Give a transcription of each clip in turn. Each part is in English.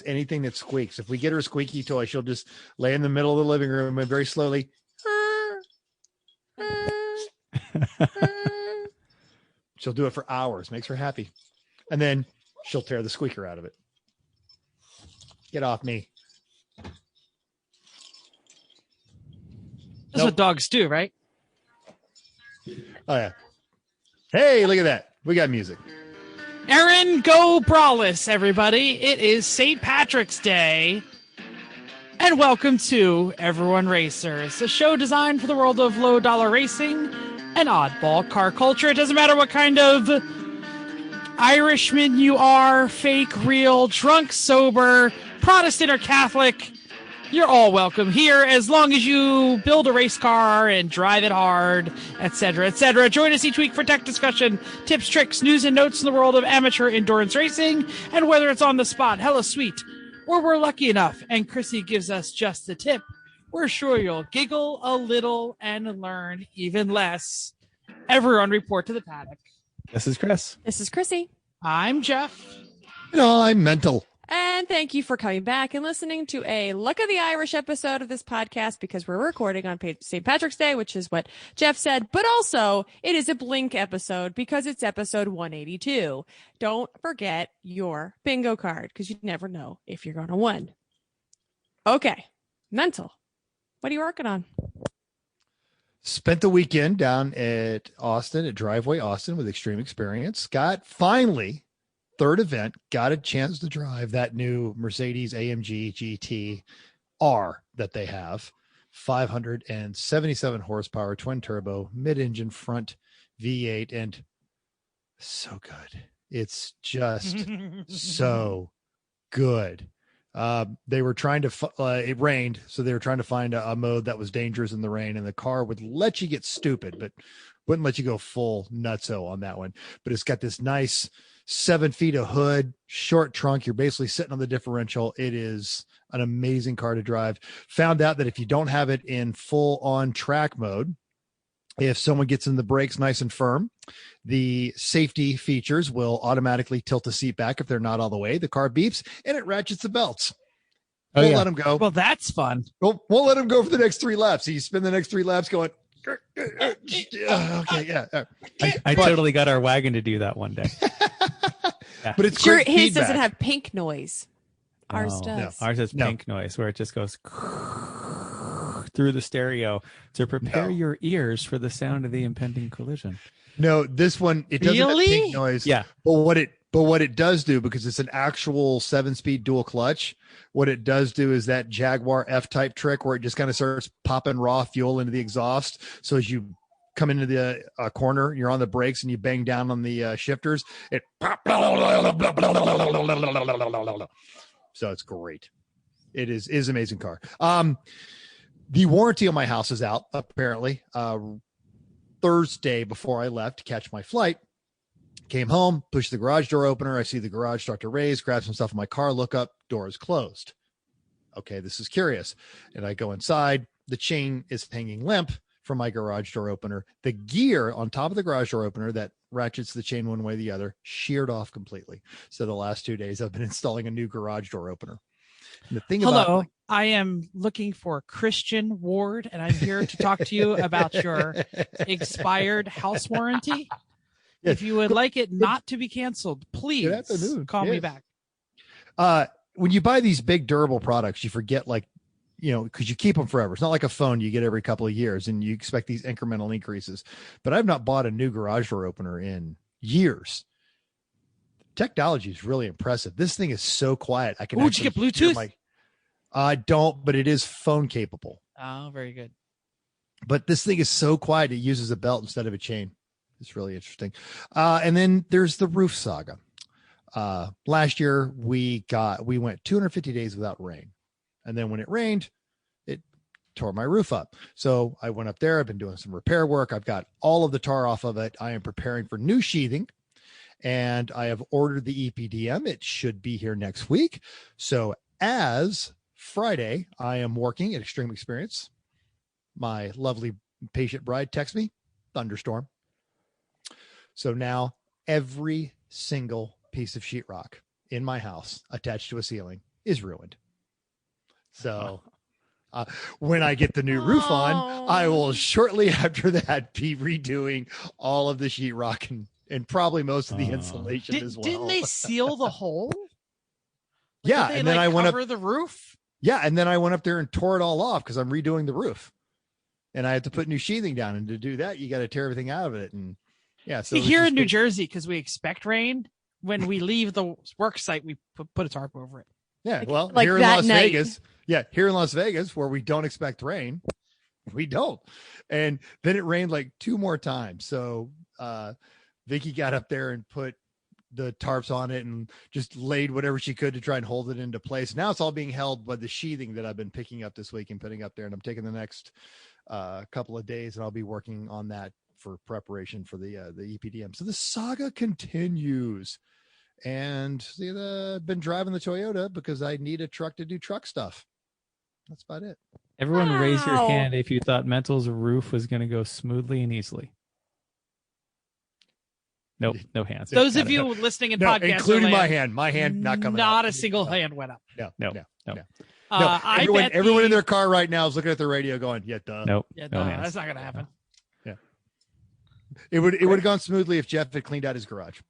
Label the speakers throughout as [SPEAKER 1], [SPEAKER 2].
[SPEAKER 1] anything that squeaks. If we get her a squeaky toy, she'll just lay in the middle of the living room and very slowly. She'll do it for hours, makes her happy. And then she'll tear the squeaker out of it. Get off me.
[SPEAKER 2] That's what dogs do, right?
[SPEAKER 1] Oh, yeah. Hey, look at that. We got music.
[SPEAKER 2] Aaron, go Brawless, everybody. It is St. Patrick's Day. And welcome to Everyone Racers, a show designed for the world of low-dollar racing and oddball car culture. It doesn't matter what kind of Irishman you are, fake, real, drunk, sober, Protestant, or Catholic. You're all welcome here as long as you build a race car and drive it hard, etc., etc. Join us each week for tech discussion, tips, tricks, news, and notes in the world of amateur endurance racing. And whether it's on the spot, hella sweet, or we're lucky enough and Chrissy gives us just the tip, we're sure you'll giggle a little and learn even less. Everyone report to the paddock.
[SPEAKER 3] This is Chris.
[SPEAKER 4] This is Chrissy.
[SPEAKER 2] I'm Jeff.
[SPEAKER 1] And I'm mental.
[SPEAKER 4] And thank you for coming back and listening to a Luck of the Irish episode of this podcast, because we're recording on St. Patrick's Day, which is what Jeff said, but also it is a Blink episode because it's episode 182. Don't forget your bingo card, because you never know if you're going to win. Okay. Mental. What are you working on?
[SPEAKER 1] Spent the weekend down at Austin, at Driveway Austin with Extreme Experience. Finally, third event, got a chance to drive that new Mercedes AMG GT R that they have. 577 horsepower, twin turbo, mid-engine front V8, and so good. It's just so good. They were trying to, it rained, so they were trying to find a mode that was dangerous in the rain, and the car would let you get stupid, but wouldn't let you go full nutso on that one. But it's got this nice 7 feet of hood, short trunk. You're basically sitting on the differential. It is an amazing car to drive. Found out that if you don't have it in full on track mode, if someone gets in the brakes nice and firm, the safety features will automatically tilt the seat back if they're not all the way. The car beeps and it ratchets the belts. Won't let them go.
[SPEAKER 2] Well, that's fun.
[SPEAKER 1] Won't let them go for the next 3 laps. So you spend the next 3 laps going, okay, yeah.
[SPEAKER 3] I totally got our wagon to do that one day. Yeah.
[SPEAKER 1] But it's
[SPEAKER 4] Sure,
[SPEAKER 1] great
[SPEAKER 4] his
[SPEAKER 1] feedback.
[SPEAKER 4] doesn't have pink noise. Ours does.
[SPEAKER 3] No, ours has pink noise where it just goes through the stereo to prepare your ears for the sound of the impending collision.
[SPEAKER 1] No, this one, it doesn't have pink noise.
[SPEAKER 3] Yeah.
[SPEAKER 1] But what it does do, because it's an actual 7-speed dual clutch, what it does do is that Jaguar F-type trick where it just kind of starts popping raw fuel into the exhaust. So as you come into the corner, you're on the brakes and you bang down on the shifters, it so it's great. It is an amazing car. The warranty on my house is out apparently. Thursday before I left to catch my flight, came home, pushed the garage door opener. I see the garage start to raise, grab some stuff in my car, look up, door is closed. Okay, this is curious. And I go inside. The chain is hanging limp from my garage door opener. The gear on top of the garage door opener that ratchets the chain one way or the other sheared off completely. So the last 2 days I've been installing a new garage door opener. And the thing
[SPEAKER 2] Hello, I am looking for Christian Ward, and I'm here to talk to you about your expired house warranty.
[SPEAKER 1] Yeah.
[SPEAKER 2] If you would like it not to be canceled, please call me back.
[SPEAKER 1] When you buy these big durable products, you forget, because you keep them forever. It's not like a phone you get every couple of years and you expect these incremental increases. But I've not bought a new garage door opener in years. Technology is really impressive. This thing is so quiet. I can.
[SPEAKER 2] Did you get Bluetooth?
[SPEAKER 1] I don't, but it is phone capable.
[SPEAKER 2] Oh, very good.
[SPEAKER 1] But this thing is so quiet. It uses a belt instead of a chain. It's really interesting. And then there's the roof saga. Last year we went 250 days without rain. And then when it rained, it tore my roof up. So I went up there. I've been doing some repair work. I've got all of the tar off of it. I am preparing for new sheathing. And I have ordered the EPDM. It should be here next week. So as Friday, I am working at Extreme Experience. My lovely patient bride texts me, thunderstorm. So now every single piece of sheetrock in my house attached to a ceiling is ruined. So when I get the new roof on, I will shortly after that be redoing all of the sheetrock and probably most of the insulation as well.
[SPEAKER 2] Didn't they seal the hole?
[SPEAKER 1] Yeah,
[SPEAKER 2] they,
[SPEAKER 1] and then I went up
[SPEAKER 2] cover the roof.
[SPEAKER 1] Yeah, and then I went up there and tore it all off because I'm redoing the roof, and I had to put new sheathing down. And to do that, you got to tear everything out of it. And yeah, so
[SPEAKER 2] here in New Jersey, because we expect rain, when we leave the work site, we put a tarp over it.
[SPEAKER 1] Yeah, well,
[SPEAKER 4] like
[SPEAKER 1] here in
[SPEAKER 4] that
[SPEAKER 1] Las
[SPEAKER 4] night.
[SPEAKER 1] Vegas, here in Las Vegas, where we don't expect rain, we don't. And then it rained like 2 more times. So Vicky got up there and put the tarps on it and just laid whatever she could to try and hold it into place. Now it's all being held by the sheathing that I've been picking up this week and putting up there. And I'm taking the next couple of days and I'll be working on that for preparation for the EPDM. So the saga continues. And I've been driving the Toyota because I need a truck to do truck stuff. That's about it.
[SPEAKER 3] Everyone raise your
[SPEAKER 4] Wow.
[SPEAKER 3] hand if you thought Mental's roof was going to go smoothly and easily. Nope, no hands.
[SPEAKER 2] Those
[SPEAKER 3] Got
[SPEAKER 2] of
[SPEAKER 3] it.
[SPEAKER 2] you listening in
[SPEAKER 1] No,
[SPEAKER 2] podcast,
[SPEAKER 1] including
[SPEAKER 2] land,
[SPEAKER 1] my hand not coming
[SPEAKER 2] Not
[SPEAKER 1] up.
[SPEAKER 2] a single hand went up.
[SPEAKER 1] No.
[SPEAKER 2] I bet
[SPEAKER 1] Everyone in their car right now is looking at the radio going, yeah, duh.
[SPEAKER 3] Nope,
[SPEAKER 2] Yeah,
[SPEAKER 3] no
[SPEAKER 2] no,
[SPEAKER 3] hands.
[SPEAKER 2] that's not going to happen.
[SPEAKER 1] It would have gone smoothly if Jeff had cleaned out his garage.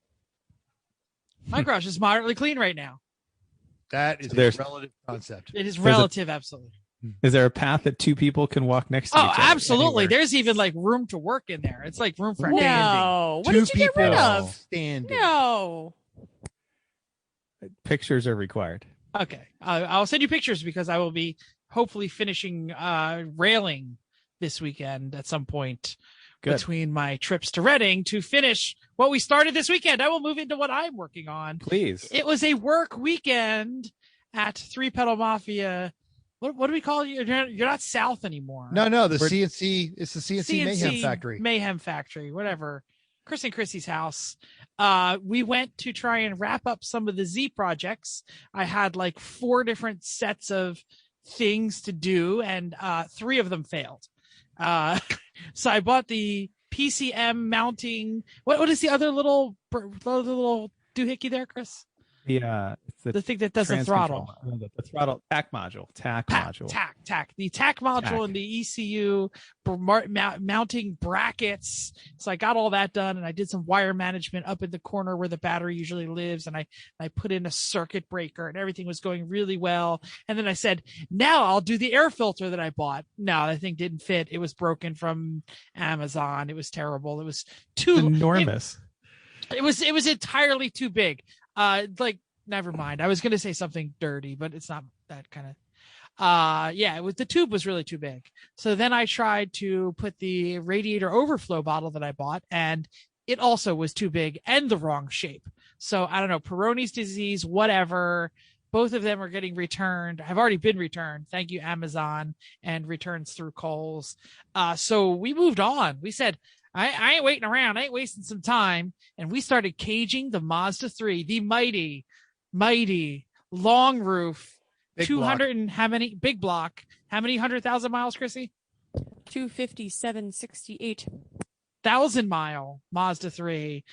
[SPEAKER 2] My garage is moderately clean right now.
[SPEAKER 1] That is
[SPEAKER 3] So there's-
[SPEAKER 1] a relative concept.
[SPEAKER 2] It is
[SPEAKER 3] There's
[SPEAKER 2] relative, absolutely.
[SPEAKER 3] Is there a path that 2 people can walk next to
[SPEAKER 2] Oh,
[SPEAKER 3] each other?
[SPEAKER 2] absolutely.
[SPEAKER 3] anywhere?
[SPEAKER 2] There's even like room to work in there. It's like room for
[SPEAKER 1] Standing.
[SPEAKER 4] No. What
[SPEAKER 1] 2
[SPEAKER 4] did you get rid
[SPEAKER 1] people
[SPEAKER 4] of?
[SPEAKER 1] standing.
[SPEAKER 4] No.
[SPEAKER 3] Pictures are required.
[SPEAKER 2] Okay. I'll send you pictures because I will be hopefully finishing railing this weekend at some point
[SPEAKER 3] Good.
[SPEAKER 2] between my trips to Reading to finish what we started this weekend. I will move into what I'm working on.
[SPEAKER 3] Please.
[SPEAKER 2] It was a work weekend at Three Pedal Mafia. What do we call you? You're not South anymore.
[SPEAKER 1] No, the
[SPEAKER 3] We're-
[SPEAKER 1] CNC. It's the CNC Mayhem Factory.
[SPEAKER 2] Mayhem Factory, whatever. Chris and Chrissy's house. We went to try and wrap up some of the Z projects. I had like 4 different sets of things to do, and 3 of them failed. So I bought the PCM mounting. What is the other little doohickey there, Chris?
[SPEAKER 3] It's
[SPEAKER 2] The thing that does the
[SPEAKER 3] trans
[SPEAKER 2] throttle.
[SPEAKER 3] control. No, the throttle TAC module. TAC module.
[SPEAKER 2] TAC. The TAC module
[SPEAKER 3] TAC.
[SPEAKER 2] and the ECU mounting brackets. So I got all that done, and I did some wire management up in the corner where the battery usually lives, and I put in a circuit breaker, and everything was going really well. And then I said, now I'll do the air filter that I bought. No, that thing didn't fit. It was broken from Amazon. It was terrible. It was too
[SPEAKER 3] Enormous.
[SPEAKER 2] It was entirely too big. Never mind. I was going to say something dirty, but it's not that kind of. The tube was really too big. So then I tried to put the radiator overflow bottle that I bought, and it also was too big and the wrong shape. So I don't know, Peyronie's disease, whatever. Both of them are getting returned. Have already been returned. Thank you, Amazon, and returns through Kohl's. So we moved on. We said, I ain't waiting around. I ain't wasting some time. And we started caging the Mazda 3, the mighty long roof,
[SPEAKER 1] Big
[SPEAKER 2] 200 and how many big block? How many 100,000 miles, Chrissy?
[SPEAKER 4] 257.68.
[SPEAKER 2] 1,000-mile Mazda 3.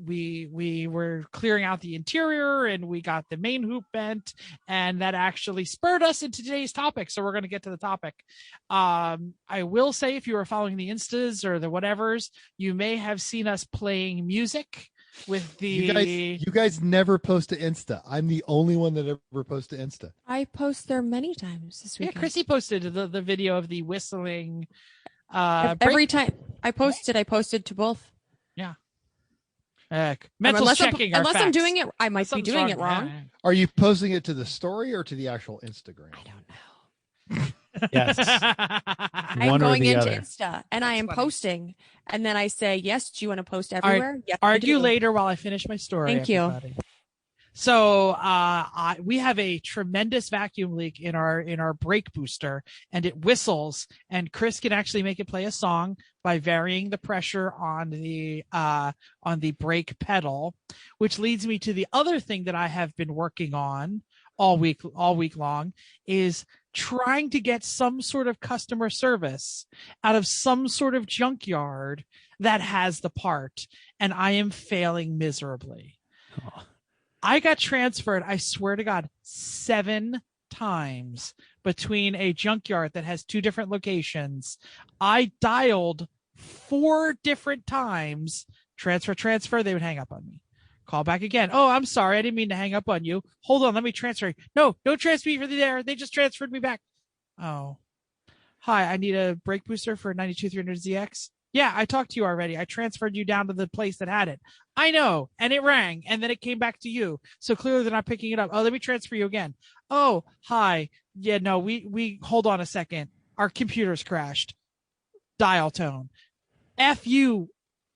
[SPEAKER 2] We were clearing out the interior, and we got the main hoop bent, and that actually spurred us into today's topic. So we're going to get to the topic. I will say, if you are following the Instas or the whatevers, you may have seen us playing music with the.
[SPEAKER 1] You guys never post to Insta. I'm the only one that ever posts to Insta.
[SPEAKER 4] I post there many times this
[SPEAKER 2] Yeah,
[SPEAKER 4] weekend.
[SPEAKER 2] Chrissy posted the video of the whistling.
[SPEAKER 4] Every time I posted to both.
[SPEAKER 2] Mental
[SPEAKER 4] unless
[SPEAKER 2] checking.
[SPEAKER 4] unless I'm doing it, I might be doing it wrong.
[SPEAKER 1] Are you posting it to the story or to the actual Instagram?
[SPEAKER 4] I don't know.
[SPEAKER 3] Yes.
[SPEAKER 4] I'm
[SPEAKER 3] One or
[SPEAKER 4] going
[SPEAKER 3] the
[SPEAKER 4] into
[SPEAKER 3] other.
[SPEAKER 4] Insta and I am
[SPEAKER 2] funny.
[SPEAKER 4] posting, and then I say, "Yes, do you want to post everywhere?" Yes, I
[SPEAKER 2] Argue
[SPEAKER 4] do.
[SPEAKER 2] later while I finish my story.
[SPEAKER 4] Thank you.
[SPEAKER 2] everybody. So we have a tremendous vacuum leak in our brake booster, and it whistles, and Chris can actually make it play a song by varying the pressure on the brake pedal, which leads me to the other thing that I have been working on all week long is trying to get some sort of customer service out of some sort of junkyard that has the part, and I am failing miserably.
[SPEAKER 3] Oh.
[SPEAKER 2] I got transferred, I swear to God, 7 times between a junkyard that has 2 different locations. I dialed 4 different times. Transfer. They would hang up on me. Call back again. Oh, I'm sorry. I didn't mean to hang up on you. Hold on. Let me transfer. No, don't transfer me for there. They just transferred me back. Oh. Hi, I need a brake booster for 92300ZX. Yeah, I talked to you already. I transferred you down to the place that had it. I know. And it rang. And then it came back to you. So clearly they're not picking it up. Oh, let me transfer you again. Oh, hi. Yeah, no, we hold on a second. Our computer's crashed. Dial tone. F you,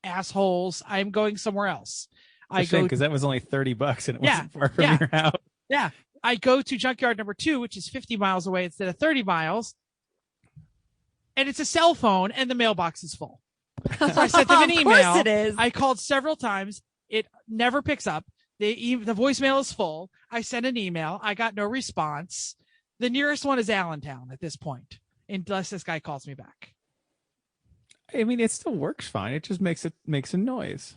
[SPEAKER 2] assholes. I'm going somewhere else.
[SPEAKER 3] Because that was only $30 and it wasn't far from your house.
[SPEAKER 2] Yeah. I go to junkyard number 2, which is 50 miles away instead of 30 miles. And it's a cell phone and the mailbox is full. So I sent them an email.
[SPEAKER 4] Of course it is.
[SPEAKER 2] I called several times. It never picks up. The voicemail is full. I sent an email. I got no response. The nearest one is Allentown at this point, unless this guy calls me back.
[SPEAKER 3] I mean, it still works fine. It just makes a noise.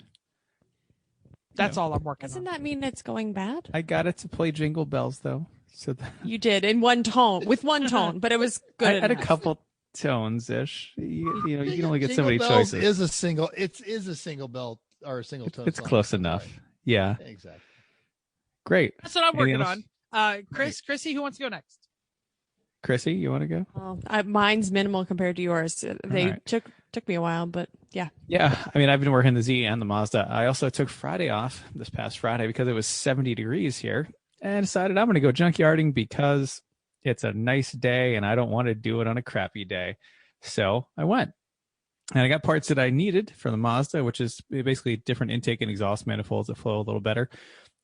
[SPEAKER 2] That's all I'm working
[SPEAKER 4] Doesn't
[SPEAKER 2] on.
[SPEAKER 4] that mean it's going bad?
[SPEAKER 3] I got it to play Jingle Bells though, so
[SPEAKER 4] You did in one tone, with one tone, but it was good.
[SPEAKER 3] I had a
[SPEAKER 4] enough.
[SPEAKER 3] couple tones ish. You know, you can only get so
[SPEAKER 1] Jingle
[SPEAKER 3] many
[SPEAKER 1] Bells
[SPEAKER 3] choices.
[SPEAKER 1] Is a single. It is a single bell or a single tone.
[SPEAKER 3] It's
[SPEAKER 1] song.
[SPEAKER 3] close enough.
[SPEAKER 1] Right.
[SPEAKER 3] Yeah,
[SPEAKER 1] Exactly.
[SPEAKER 3] great.
[SPEAKER 2] That's what I'm
[SPEAKER 3] Anything
[SPEAKER 2] working
[SPEAKER 3] else?
[SPEAKER 2] on. Chrissy, who wants to go next?
[SPEAKER 3] Chrissy, you want to go?
[SPEAKER 4] Well, mine's minimal compared to yours. They
[SPEAKER 3] right.
[SPEAKER 4] took me a while, but yeah.
[SPEAKER 3] Yeah, I mean, I've been working the Z and the Mazda. I also took Friday off this past Friday because it was 70 degrees here, and decided I'm going to go junkyarding because it's a nice day and I don't want to do it on a crappy day. So I went. And I got parts that I needed for the Mazda, which is basically different intake and exhaust manifolds that flow a little better.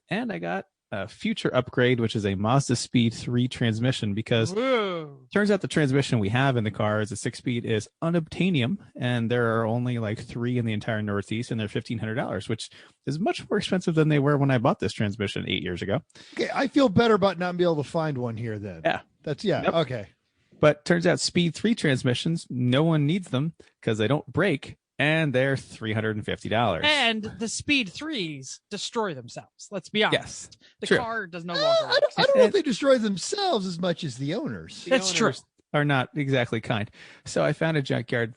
[SPEAKER 3] And I got a future upgrade, which is a Mazda Speed 3 transmission, because turns out the transmission we have in the car is a 6-speed is unobtainium, and there are only like 3 in the entire Northeast, and they're $1,500, which is much more expensive than they were when I bought this transmission 8 years ago.
[SPEAKER 1] Okay, I feel better about not being able to find one here then.
[SPEAKER 3] Yeah. Yep.
[SPEAKER 1] Okay.
[SPEAKER 3] But turns out Speed 3 transmissions, no one needs them because they don't break, and they're $350.
[SPEAKER 2] And the Speed 3s destroy themselves. Let's be honest.
[SPEAKER 3] Yes,
[SPEAKER 2] the
[SPEAKER 3] true.
[SPEAKER 2] car does no longer
[SPEAKER 1] I
[SPEAKER 2] work.
[SPEAKER 1] don't know if they destroy themselves as much as the owners.
[SPEAKER 2] That's true.
[SPEAKER 3] Are not exactly kind. So I found a junkyard,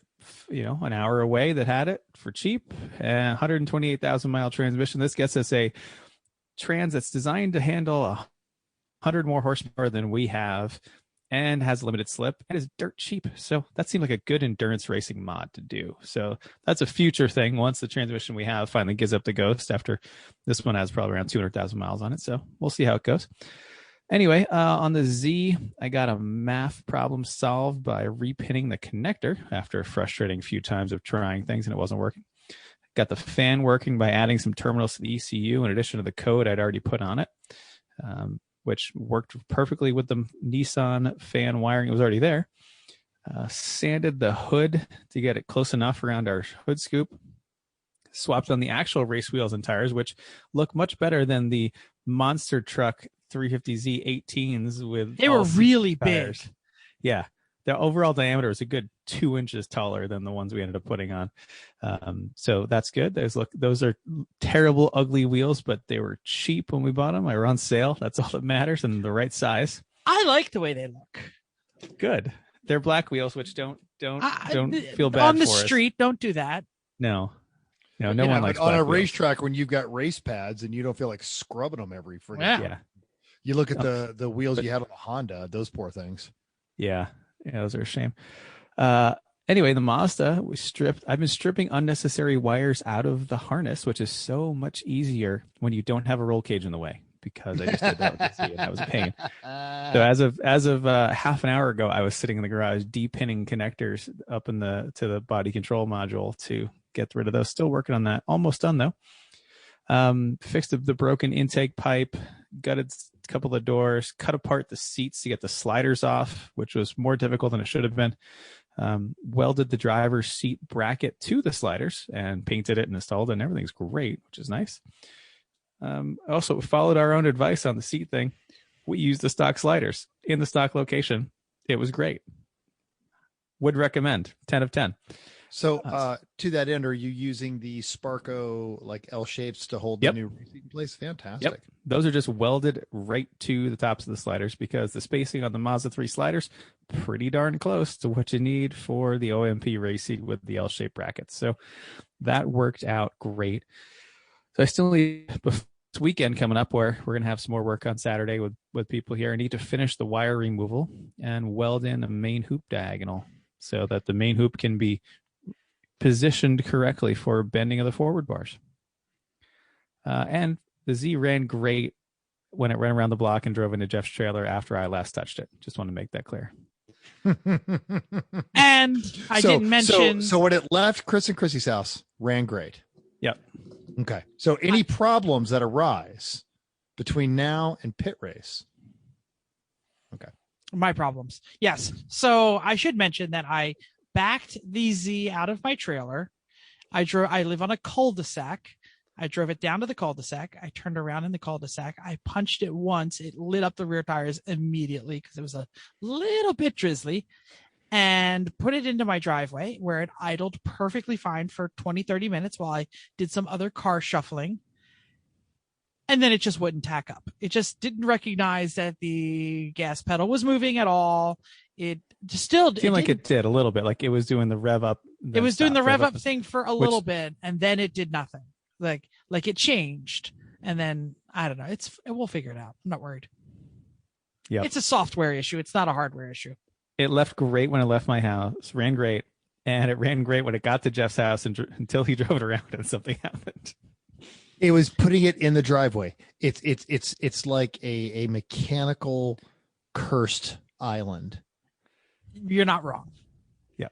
[SPEAKER 3] an hour away that had it for cheap, 128,000 mile transmission. This gets us a trans that's designed to handle 100 more horsepower than we have, and has limited slip and is dirt cheap. So that seemed like a good endurance racing mod to do. So that's a future thing once the transmission we have finally gives up the ghost, after this one has probably around 200,000 miles on it. So we'll see how it goes. Anyway, on the Z, I got a math problem solved by repinning the connector after a frustrating few times of trying things and it wasn't working. Got the fan working by adding some terminals to the ECU in addition to the code I'd already put on it. Which worked perfectly with the Nissan fan wiring. It was already there. Sanded the hood to get it close enough around our hood scoop. Swapped on the actual race wheels and tires, which look much better than the monster truck 350Z 18s with.
[SPEAKER 2] They were really
[SPEAKER 3] tires.
[SPEAKER 2] big.
[SPEAKER 3] Yeah. The overall diameter is a good 2 inches taller than the ones we ended up putting on. So that's good. Those are terrible, ugly wheels, but they were cheap when we bought them. They were on sale. That's all that matters, and the right size.
[SPEAKER 2] I like the way they look.
[SPEAKER 3] Good. They're black wheels, which don't feel bad
[SPEAKER 2] on the
[SPEAKER 3] for us.
[SPEAKER 2] street. Don't do that.
[SPEAKER 3] No one likes
[SPEAKER 1] on
[SPEAKER 3] black
[SPEAKER 1] a
[SPEAKER 3] wheels.
[SPEAKER 1] racetrack when you've got race pads and you don't feel like scrubbing them every freaking time.
[SPEAKER 3] Yeah.
[SPEAKER 1] You look at the wheels you had on the Honda, those poor things.
[SPEAKER 3] Yeah, those are a shame. Anyway, the Mazda, I've been stripping unnecessary wires out of the harness, which is so much easier when you don't have a roll cage in the way, because I just did that with the Z, and that was a pain. So as of half an hour ago, I was sitting in the garage depinning connectors up to the body control module to get rid of those. Still working on that. Almost done though. Fixed the broken intake pipe, gutted a couple of doors, cut apart the seats to get the sliders off, which was more difficult than it should have been. Welded the driver's seat bracket to the sliders and painted it and installed it, and everything's great, which is nice. Also followed our own advice on the seat thing. We used the stock sliders in the stock location. It was great. Would recommend. 10 of 10.
[SPEAKER 1] So to that end, are you using the Sparco like L shapes to hold
[SPEAKER 3] Yep.
[SPEAKER 1] the new racing in place? Fantastic.
[SPEAKER 3] Yep. Those are just welded right to the tops of the sliders because the spacing on the Mazda 3 sliders pretty darn close to what you need for the OMP racing with the L-shaped brackets. So that worked out great. So I still need this weekend coming up where we're going to have some more work on Saturday with people here. I need to finish the wire removal and weld in a main hoop diagonal so that the main hoop can be positioned correctly for bending of the forward bars. And the Z ran great when it ran around the block and drove into Jeff's trailer after I last touched it. Just want to make that clear.
[SPEAKER 2] And I didn't mention.
[SPEAKER 1] So when it left Chris and Chrissy's house, ran great.
[SPEAKER 3] Yep.
[SPEAKER 1] Okay. So any problems that arise between now and pit race? Okay.
[SPEAKER 2] My problems. Yes. So I should mention that I backed the Z out of my trailer. I live on a cul-de-sac. I drove it down to the cul-de-sac. I turned around in the cul-de-sac. I punched it once. It lit up the rear tires immediately because it was a little bit drizzly, and put it into my driveway where it idled perfectly fine for 20, 30 minutes while I did some other car shuffling. And then it just wouldn't tack up. It just didn't recognize that the gas pedal was moving at all. It just still
[SPEAKER 3] seemed like it did a little bit, like it was doing the rev up.
[SPEAKER 2] It was doing the rev up thing for a little bit, and then it did nothing. Like it changed, and then I don't know. We'll figure it out. I'm not worried.
[SPEAKER 3] Yeah,
[SPEAKER 2] it's a software issue. It's not a hardware issue.
[SPEAKER 3] It left great when it left my house. Ran great, and it ran great when it got to Jeff's house until he drove it around and something happened.
[SPEAKER 1] It was putting it in the driveway. It's like a mechanical cursed island.
[SPEAKER 2] You're not wrong.
[SPEAKER 3] Yeah.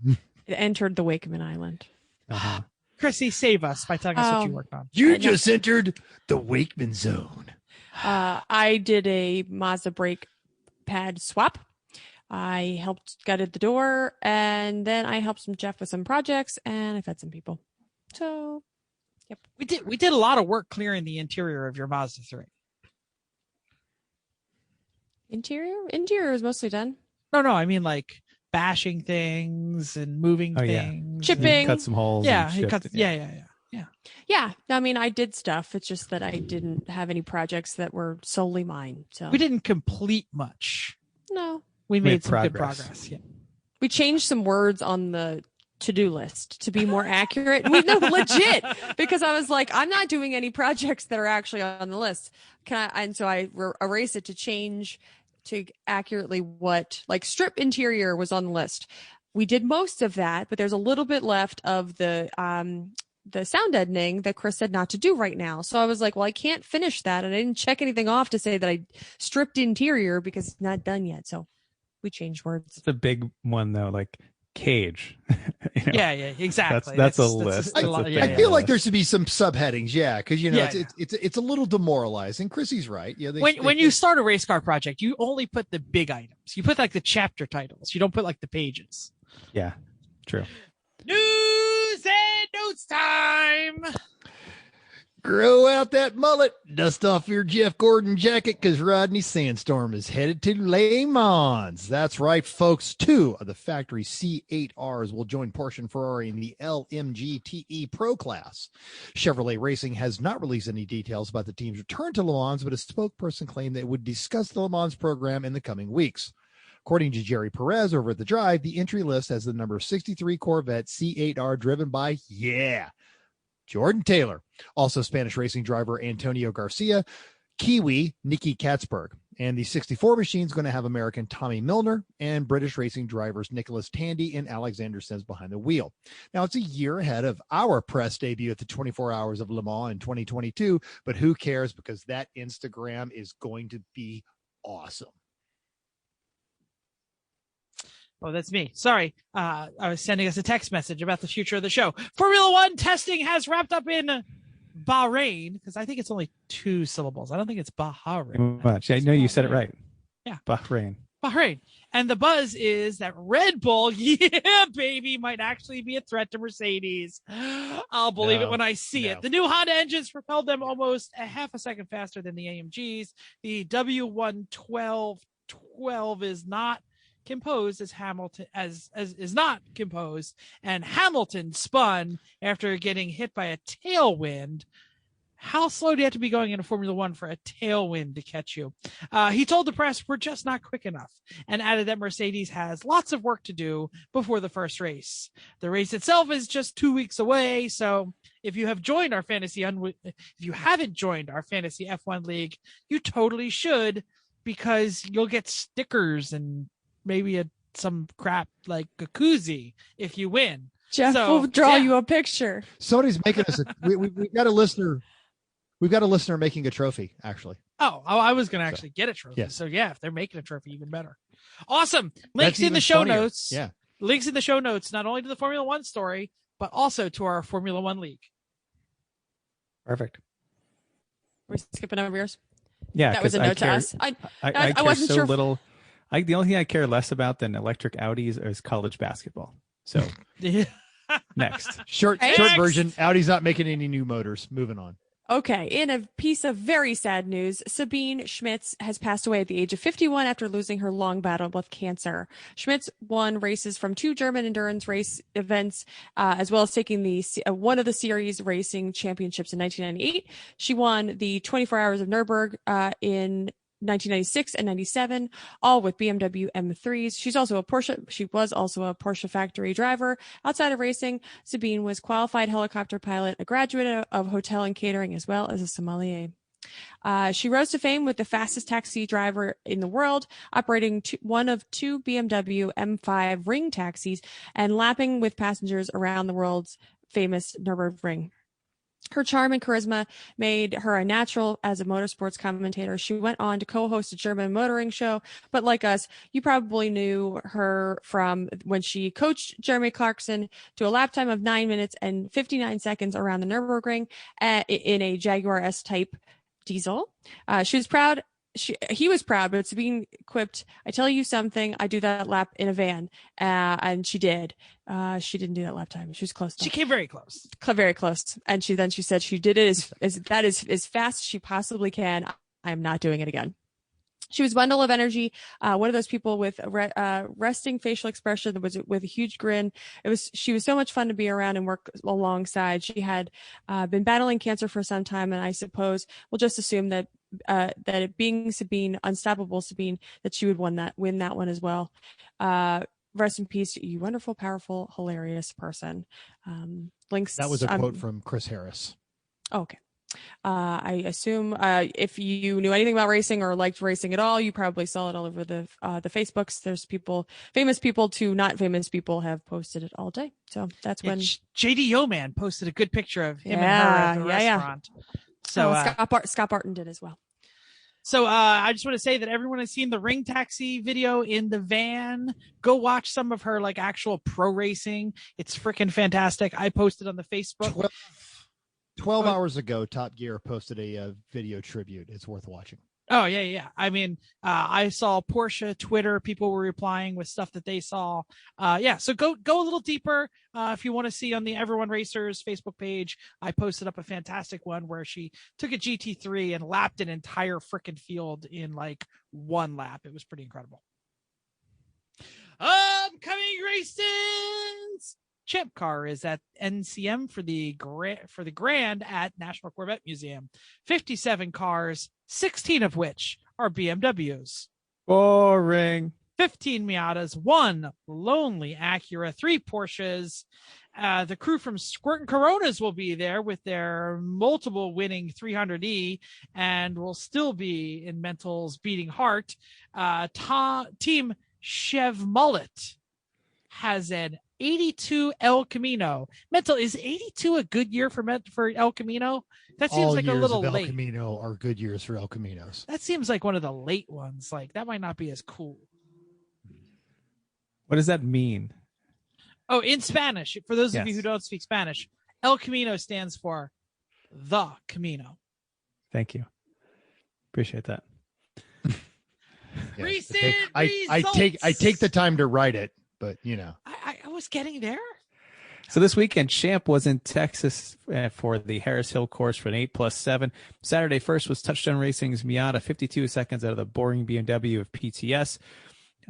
[SPEAKER 4] It entered the Wakeman Island.
[SPEAKER 3] Uh-huh.
[SPEAKER 2] Chrissy, save us by telling us what you worked on.
[SPEAKER 1] You just entered the Wakeman zone.
[SPEAKER 4] I did a Mazda brake pad swap. I helped gutted the door, and then I helped Jeff with some projects, and I fed some people. So, yep.
[SPEAKER 2] We did a lot of work clearing the interior of your Mazda 3.
[SPEAKER 4] Interior is mostly done.
[SPEAKER 2] No, I mean like bashing things and moving things,
[SPEAKER 4] chipping,
[SPEAKER 3] cut some holes.
[SPEAKER 2] Yeah, he cut.
[SPEAKER 4] Yeah. I mean, I did stuff. It's just that I didn't have any projects that were solely mine. So
[SPEAKER 2] we didn't complete much.
[SPEAKER 4] No,
[SPEAKER 2] we made some good progress. Yeah,
[SPEAKER 4] we changed some words on the to-do list to be more accurate. Legit, because I was like, I'm not doing any projects that are actually on the list. And so I erased it to change to accurately what, like, strip interior was on the list. We did most of that, but there's a little bit left of the sound deadening that Chris said not to do right now. So I was like, well, I can't finish that. And I didn't check anything off to say that I stripped interior because it's not done yet. So we changed words.
[SPEAKER 3] It's a big one though, like cage.
[SPEAKER 2] Yeah, exactly.
[SPEAKER 3] That's a list.
[SPEAKER 1] I feel like there should be some subheadings, because it's a little demoralizing. Chrissy's right. Yeah,
[SPEAKER 2] when you start a race car project, you only put the big items. You put like the chapter titles. You don't put like the pages.
[SPEAKER 3] Yeah, true.
[SPEAKER 2] News and notes time.
[SPEAKER 1] Grow out that mullet. Dust off your Jeff Gordon jacket because Rodney Sandstorm is headed to Le Mans. That's right, folks. 2 of the factory C8Rs will join Porsche and Ferrari in the LMGTE Pro class. Chevrolet Racing has not released any details about the team's return to Le Mans, but a spokesperson claimed they would discuss the Le Mans program in the coming weeks. According to Jerry Perez over at The Drive, the entry list has the number 63 Corvette C8R driven by, Jordan Taylor, also Spanish racing driver Antonio Garcia, Kiwi Nicky Katzberg, and the 64 machine is going to have American Tommy Milner and British racing drivers Nicholas Tandy and Alexander Sims behind the wheel. Now, it's a year ahead of our press debut at the 24 Hours of Le Mans in 2022, but who cares, because that Instagram is going to be awesome.
[SPEAKER 2] Oh, that's me. Sorry. I was sending us a text message about the future of the show. Formula One testing has wrapped up in Bahrain, because I think it's only 2 syllables. I don't think it's Bahrain.
[SPEAKER 3] Much. I know you said it right.
[SPEAKER 2] Yeah.
[SPEAKER 3] Bahrain.
[SPEAKER 2] And the buzz is that Red Bull, baby, might actually be a threat to Mercedes. I'll believe it when I see it. The new Honda engines propelled them almost a half a second faster than the AMGs. The W112 is not composed as Hamilton as is not composed, and Hamilton spun after getting hit by a tailwind. How slow do you have to be going into Formula One for a tailwind to catch you? He told the press, "We're just not quick enough," and added that Mercedes has lots of work to do before the first race. The race itself is just 2 weeks away, so if you have joined our if you haven't joined our fantasy F1 league, you totally should, because you'll get stickers and maybe some crap like a koozie if you win.
[SPEAKER 4] Jeff will draw you a picture.
[SPEAKER 1] Sony's making us we've got a listener. We've got a listener making a trophy, actually.
[SPEAKER 2] Oh, I was going to actually get a trophy.
[SPEAKER 1] Yes.
[SPEAKER 2] So yeah, if they're making a trophy, even better. Awesome. Links in the show notes.
[SPEAKER 1] Yeah.
[SPEAKER 2] Links in the show notes, not only to the Formula One story, but also to our Formula One league.
[SPEAKER 3] Perfect.
[SPEAKER 4] We're skipping over yours.
[SPEAKER 3] Yeah,
[SPEAKER 4] that was a note to us.
[SPEAKER 3] I
[SPEAKER 4] wasn't
[SPEAKER 3] so
[SPEAKER 4] sure.
[SPEAKER 3] Little. The only thing I care less about than electric Audis is college basketball. So next.
[SPEAKER 1] Short version. Audi's not making any new motors. Moving on.
[SPEAKER 4] Okay, in a piece of very sad news, Sabine Schmitz has passed away at the age of 51 after losing her long battle with cancer. Schmitz won races from 2 German endurance race events, as well as taking one of the series racing championships in 1998. She won the 24 Hours of Nürburgring in 1996 and 97, all with BMW M3s. She was also a Porsche factory driver. Outside of racing, Sabine was qualified helicopter pilot, a graduate of hotel and catering, as well as a sommelier. She rose to fame with the fastest taxi driver in the world, operating one of 2 BMW M5 ring taxis and lapping with passengers around the world's famous Nürburgring. Her charm and charisma made her a natural as a motorsports commentator. She went on to co-host a German motoring show, but like us, you probably knew her from when she coached Jeremy Clarkson to a lap time of 9 minutes and 59 seconds around the Nürburgring in a Jaguar S-Type diesel. He was proud, but Sabine quipped, "I tell you something, I do that lap in a van." And she did. She didn't do that lap time. She was close.
[SPEAKER 2] She came very close.
[SPEAKER 4] Very close. And she said she did it as fast as she possibly can. I am not doing it again. She was a bundle of energy, one of those people with resting facial expression that was with a huge grin. She was so much fun to be around and work alongside. She had been battling cancer for some time, and I suppose we'll just assume that it being Sabine, unstoppable Sabine, that she would win that one as well. Rest in peace, you wonderful, powerful, hilarious person. Links.
[SPEAKER 1] That was a quote from Chris Harris.
[SPEAKER 4] Okay. I assume if you knew anything about racing or liked racing at all, you probably saw it all over the Facebooks. There's famous people to not famous people have posted it all day. So that's when
[SPEAKER 2] JD Yeoman posted a good picture of him and her at the restaurant. So
[SPEAKER 4] Scott Barton did as well.
[SPEAKER 2] So I just want to say that everyone has seen the ring taxi video in the van. Go watch some of her actual pro racing. It's freaking fantastic. I posted on the Facebook.
[SPEAKER 1] 12 hours ago, Top Gear posted a video tribute. It's worth watching.
[SPEAKER 2] Oh, yeah. I mean, I saw Porsche Twitter. People were replying with stuff that they saw. So go a little deeper. If you want to see on the Everyone Racers Facebook page, I posted up a fantastic one where she took a GT3 and lapped an entire frickin' field in one lap. It was pretty incredible. Upcoming races. Champ car is at NCM for the Grand at National Corvette Museum. 57 cars, 16 of which are BMWs.
[SPEAKER 3] Boring.
[SPEAKER 2] 15 Miatas, 1 lonely Acura, 3 Porsches. The crew from Squirt and Coronas will be there with their multiple winning 300E and will still be in Mental's beating heart. Team Chev Mullet has an 82 El Camino. Mental, is 82 a good year for El Camino? That seems
[SPEAKER 1] All
[SPEAKER 2] like a
[SPEAKER 1] years
[SPEAKER 2] little
[SPEAKER 1] of
[SPEAKER 2] late.
[SPEAKER 1] El Camino are good years for El Caminos.
[SPEAKER 2] That seems like one of the late ones. That might not be as cool.
[SPEAKER 3] What does that mean?
[SPEAKER 2] Oh, in Spanish, for those of you who don't speak Spanish, El Camino stands for the Camino.
[SPEAKER 3] Thank you. Appreciate that.
[SPEAKER 2] Recent
[SPEAKER 1] I take the time to write it, but
[SPEAKER 2] I was getting there.
[SPEAKER 3] So this weekend, Champ was in Texas for the Harris Hill course for an 8+7. Saturday first was Touchdown Racing's Miata, 52 seconds out of the boring BMW of PTS.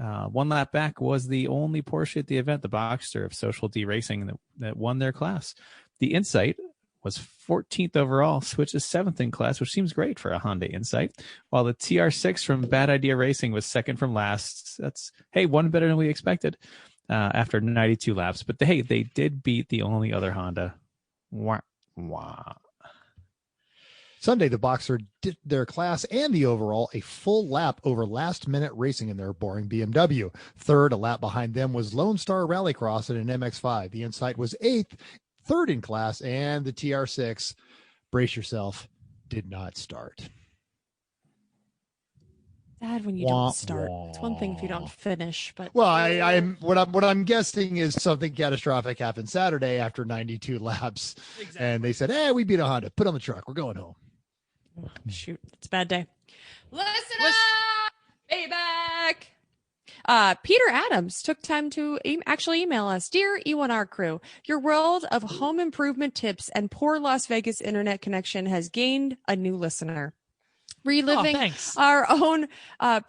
[SPEAKER 3] One lap back was the only Porsche at the event, the Boxster of Social D Racing, that won their class. The Insight was 14th overall, switches 7th in class, which seems great for a Honda Insight, while the TR6 from Bad Idea Racing was second from last. That's, hey, one better than we expected after 92 laps. But hey, they did beat the only other Honda. Wah, wah.
[SPEAKER 1] Sunday, the Boxer did their class and the overall a full lap over last-minute racing in their boring BMW. Third, a lap behind them, was Lone Star Rallycross in an MX-5. The Insight was 8th, third in class, and the TR6, brace yourself, did not start.
[SPEAKER 4] Sad when you don't start. It's one thing if you don't finish, but
[SPEAKER 1] well, I'm what I'm guessing is something catastrophic happened Saturday after 92 laps, exactly. And they said, "Hey, we beat a Honda. Put on the truck. We're going home."
[SPEAKER 4] Shoot, it's a bad day. Listen up, payback. Peter Adams took time to actually email us. Dear E1R crew, your world of home improvement tips and poor Las Vegas internet connection has gained a new listener. Reliving our own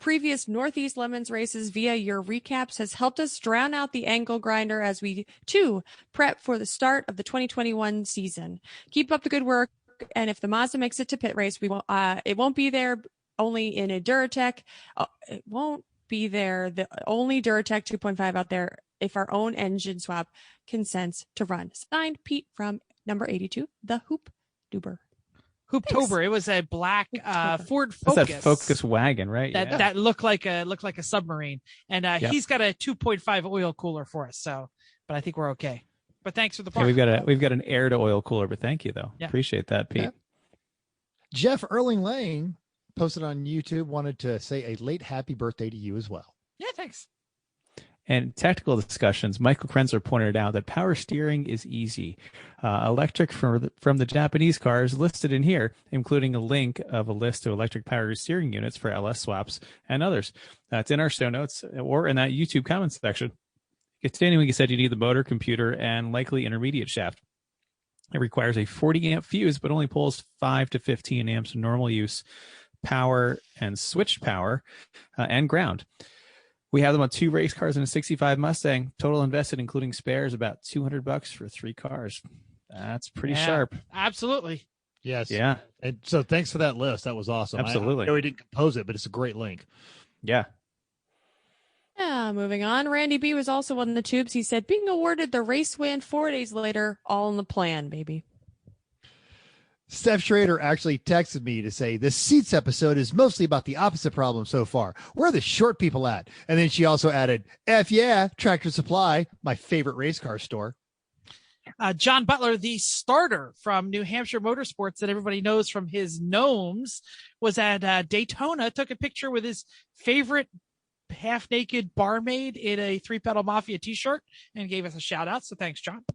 [SPEAKER 4] previous Northeast Lemons races via your recaps has helped us drown out the angle grinder as we, too, prep for the start of the 2021 season. Keep up the good work, and if the Mazda makes it to pit race, we won't. It won't be there only in a Duratec. It won't be there. The only Duratec 2.5 out there if our own engine swap consents to run. Signed, Pete from number 82, the Hoop Duber.
[SPEAKER 2] Hooptober. It was a black Ford Focus.
[SPEAKER 3] That's that Focus wagon, right?
[SPEAKER 2] That looked like a submarine, and he's got a 2.5 oil cooler for us. So, but I think we're okay. But thanks for the part.
[SPEAKER 3] Yeah, we've got an air to oil cooler, but thank you though. Yeah. Appreciate that, Pete. Yeah.
[SPEAKER 1] Jeff Erling Lang posted on YouTube, wanted to say a late happy birthday to you as well.
[SPEAKER 2] Yeah, thanks.
[SPEAKER 3] And technical discussions, Michael Krenzer pointed out that power steering is easy. Electric from the Japanese cars listed in here, including a link of a list of electric power steering units for LS swaps and others. It's in our show notes or in that YouTube comments section. Standing, he said you need the motor, computer, and likely intermediate shaft. It requires a 40 amp fuse, but only pulls 5 to 15 amps of normal use power and switched power and ground. We have them on 2 race cars and a 65 Mustang. Total invested, including spares, about $200 for 3 cars. That's pretty sharp.
[SPEAKER 2] Absolutely.
[SPEAKER 1] Yes.
[SPEAKER 3] Yeah.
[SPEAKER 1] And so thanks for that list. That was awesome.
[SPEAKER 3] Absolutely.
[SPEAKER 1] I know he didn't compose it, but it's a great link.
[SPEAKER 3] Yeah.
[SPEAKER 4] Moving on. Randy B was also on the tubes. He said, being awarded the race win 4 days later, all in the plan, baby.
[SPEAKER 1] Steph Schrader actually texted me to say this Seats episode is mostly about the opposite problem so far. Where are the short people at? And then she also added, F yeah, Tractor Supply, my favorite race car store.
[SPEAKER 2] John Butler, the starter from New Hampshire Motorsports that everybody knows from his gnomes, was at Daytona, took a picture with his favorite half-naked barmaid in a 3-Pedal Mafia t-shirt and gave us a shout out. So thanks, John.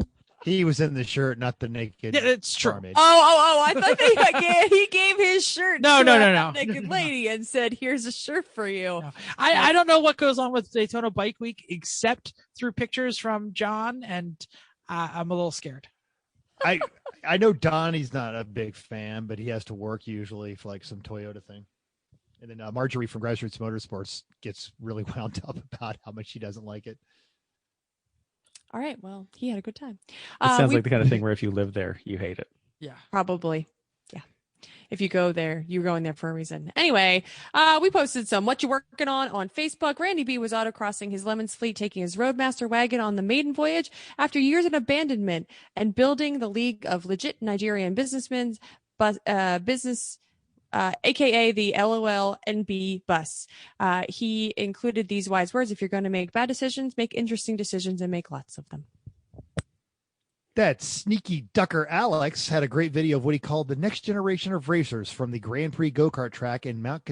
[SPEAKER 1] He was in the shirt, not the naked.
[SPEAKER 2] Yeah, it's true.
[SPEAKER 1] Barmaid.
[SPEAKER 4] Oh! I thought he gave his shirt
[SPEAKER 2] no.
[SPEAKER 4] a naked lady and said, "Here's a shirt for you."
[SPEAKER 2] No. I don't know what goes on with Daytona Bike Week except through pictures from John, and I'm a little scared.
[SPEAKER 1] I know Donnie's not a big fan, but he has to work usually for like some Toyota thing. And then Marjorie from Grassroots Motorsports gets really wound up about how much she doesn't like it.
[SPEAKER 4] All right. Well, he had a good time.
[SPEAKER 3] It sounds like the kind of thing where if you live there, you hate it.
[SPEAKER 2] Yeah,
[SPEAKER 4] probably. Yeah. If you go there, you're going there for a reason. Anyway, we posted some what you working on Facebook. Randy B was autocrossing his Lemons fleet, taking his Roadmaster wagon on the maiden voyage after years of abandonment and building the League of Legit Nigerian Businessmen AKA the LOL NB bus. He included these wise words: if you're going to make bad decisions, make interesting decisions and make lots of them.
[SPEAKER 1] That sneaky ducker Alex had a great video of what he called the next generation of racers from the Grand Prix go-kart track in Mount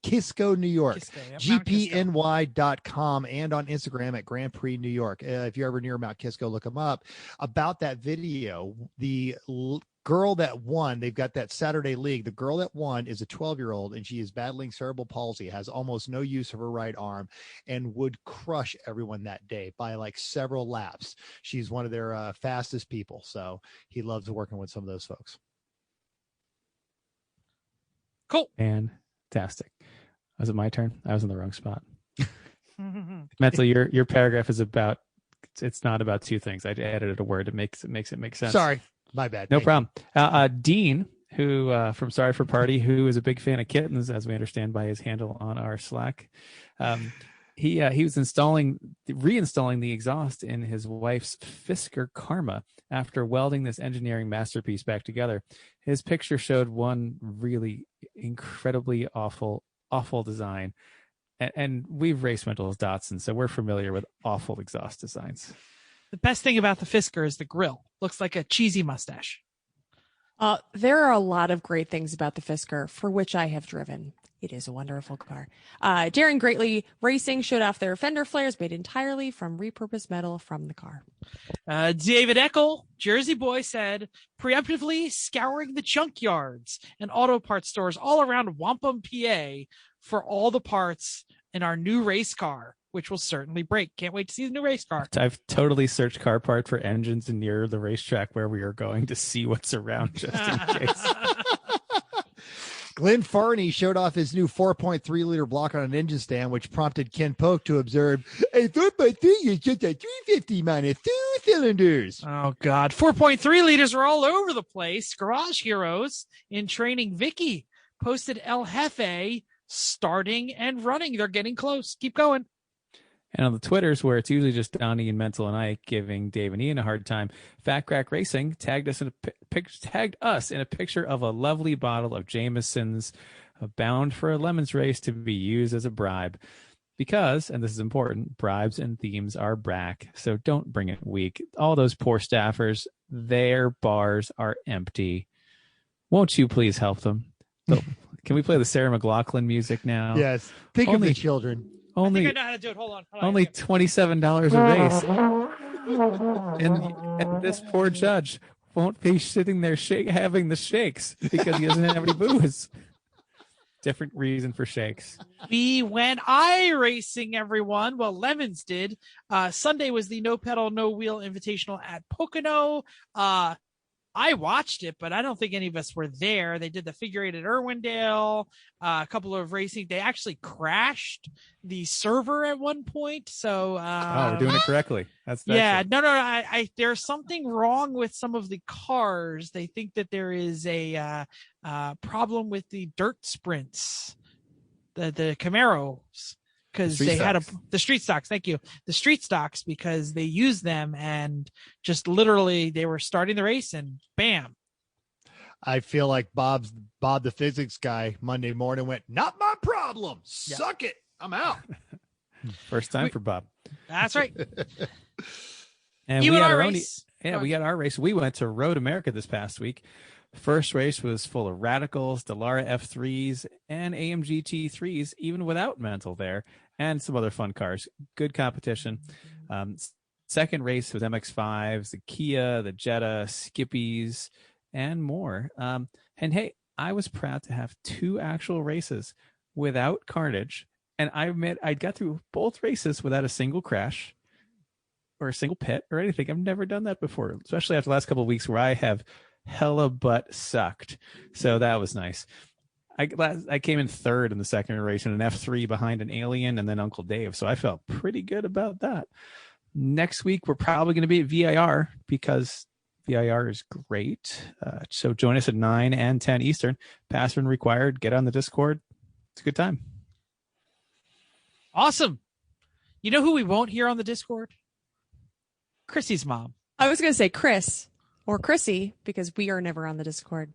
[SPEAKER 1] Kisco, New York. GPNY.com and on Instagram at Grand Prix New York. If you're ever near Mount Kisco, look them up. About that video, the girl that won, they've got that Saturday league. The girl that won is a 12-year-old, and she is battling cerebral palsy, has almost no use of her right arm, and would crush everyone that day by like several laps. She's one of their fastest people, so he loves working with some of those folks.
[SPEAKER 2] Cool.
[SPEAKER 3] Fantastic. Was it my turn? I was in the wrong spot. Mental, your paragraph is about. It's not about two things. I edited a word. It makes it make sense.
[SPEAKER 1] Sorry, my bad.
[SPEAKER 3] No
[SPEAKER 1] Thank
[SPEAKER 3] problem. Dean, who from Sorry for Party, who is a big fan of kittens, as we understand by his handle on our Slack. He was reinstalling the exhaust in his wife's Fisker Karma after welding this engineering masterpiece back together. His picture showed one really incredibly awful design. And we've raced Mental's Datsun, so we're familiar with awful exhaust designs.
[SPEAKER 2] The best thing about the Fisker is the grill. Looks like a cheesy mustache.
[SPEAKER 4] There are a lot of great things about the Fisker, for which I have driven. It is a wonderful car. Darren Greatly Racing showed off their fender flares made entirely from repurposed metal from the car.
[SPEAKER 2] David Eckel, Jersey boy, said, preemptively scouring the junkyards and auto parts stores all around Wampum, PA for all the parts in our new race car, which will certainly break. Can't wait to see the new race car.
[SPEAKER 3] I've totally searched car part for engines near the racetrack where we are going to see what's around just in case.
[SPEAKER 1] Glenn Farney showed off his new 4.3 liter block on an engine stand, which prompted Ken Polk to observe a 4.3 is just a 350 minus 2 cylinders.
[SPEAKER 2] Oh, God. 4.3 liters are all over the place. Garage Heroes in training Vicky posted El Jefe starting and running. They're getting close. Keep going.
[SPEAKER 3] And on the Twitters, where it's usually just Donnie and Mental and I giving Dave and Ian a hard time, Fat Crack Racing tagged us in a picture of a lovely bottle of Jameson's bound for a lemons race to be used as a bribe. Because, and this is important, bribes and themes are back, so don't bring it weak. All those poor staffers, their bars are empty. Won't you please help them? Can we play the Sarah McLachlan music now?
[SPEAKER 1] Yes. Think of the children.
[SPEAKER 2] I think I know how to do it. Hold on.
[SPEAKER 3] Only $27 a race. And this poor judge won't be sitting there having the shakes because he doesn't have any booze. Different reason for shakes.
[SPEAKER 2] We went iRacing, everyone. Well, Lemons did. Sunday was the No Pedal, No Wheel Invitational at Pocono. I watched it, but I don't think any of us were there. They did the figure eight at Irwindale, a couple of racing. They actually crashed the server at one point. So,
[SPEAKER 3] we're doing it correctly. That's
[SPEAKER 2] yeah, no. There's something wrong with some of the cars. They think that there is a problem with the dirt sprints, the Camaros. Because they had the street stocks. Thank you. The street stocks, because they used them and just literally they were starting the race and bam.
[SPEAKER 1] I feel like Bob, the physics guy, Monday morning went, not my problem.
[SPEAKER 2] Yeah.
[SPEAKER 1] Suck it. I'm out.
[SPEAKER 3] First time for Bob.
[SPEAKER 2] That's right.
[SPEAKER 3] And we had our race. We had our race. We went to Road America this past week. First race was full of radicals, Dallara F3s, and AMG T3s, even without Mantle there, and some other fun cars. Good competition. Second race was MX-5s, the Kia, the Jetta, Skippies, and more. And hey, I was proud to have two actual races without carnage. And I admit I got through both races without a single crash or a single pit or anything. I've never done that before, especially after the last couple of weeks where I have hella butt sucked. So that was nice. I came in third in the second race in an F3 behind an Alien and then Uncle Dave. So I felt pretty good about that. Next week, we're probably going to be at VIR because VIR is great. So join us at 9 and 10 Eastern. Password required. Get on the Discord. It's a good time.
[SPEAKER 2] Awesome. You know who we won't hear on the Discord? Chrissy's mom.
[SPEAKER 4] I was going to say Chris or Chrissy because we are never on the Discord.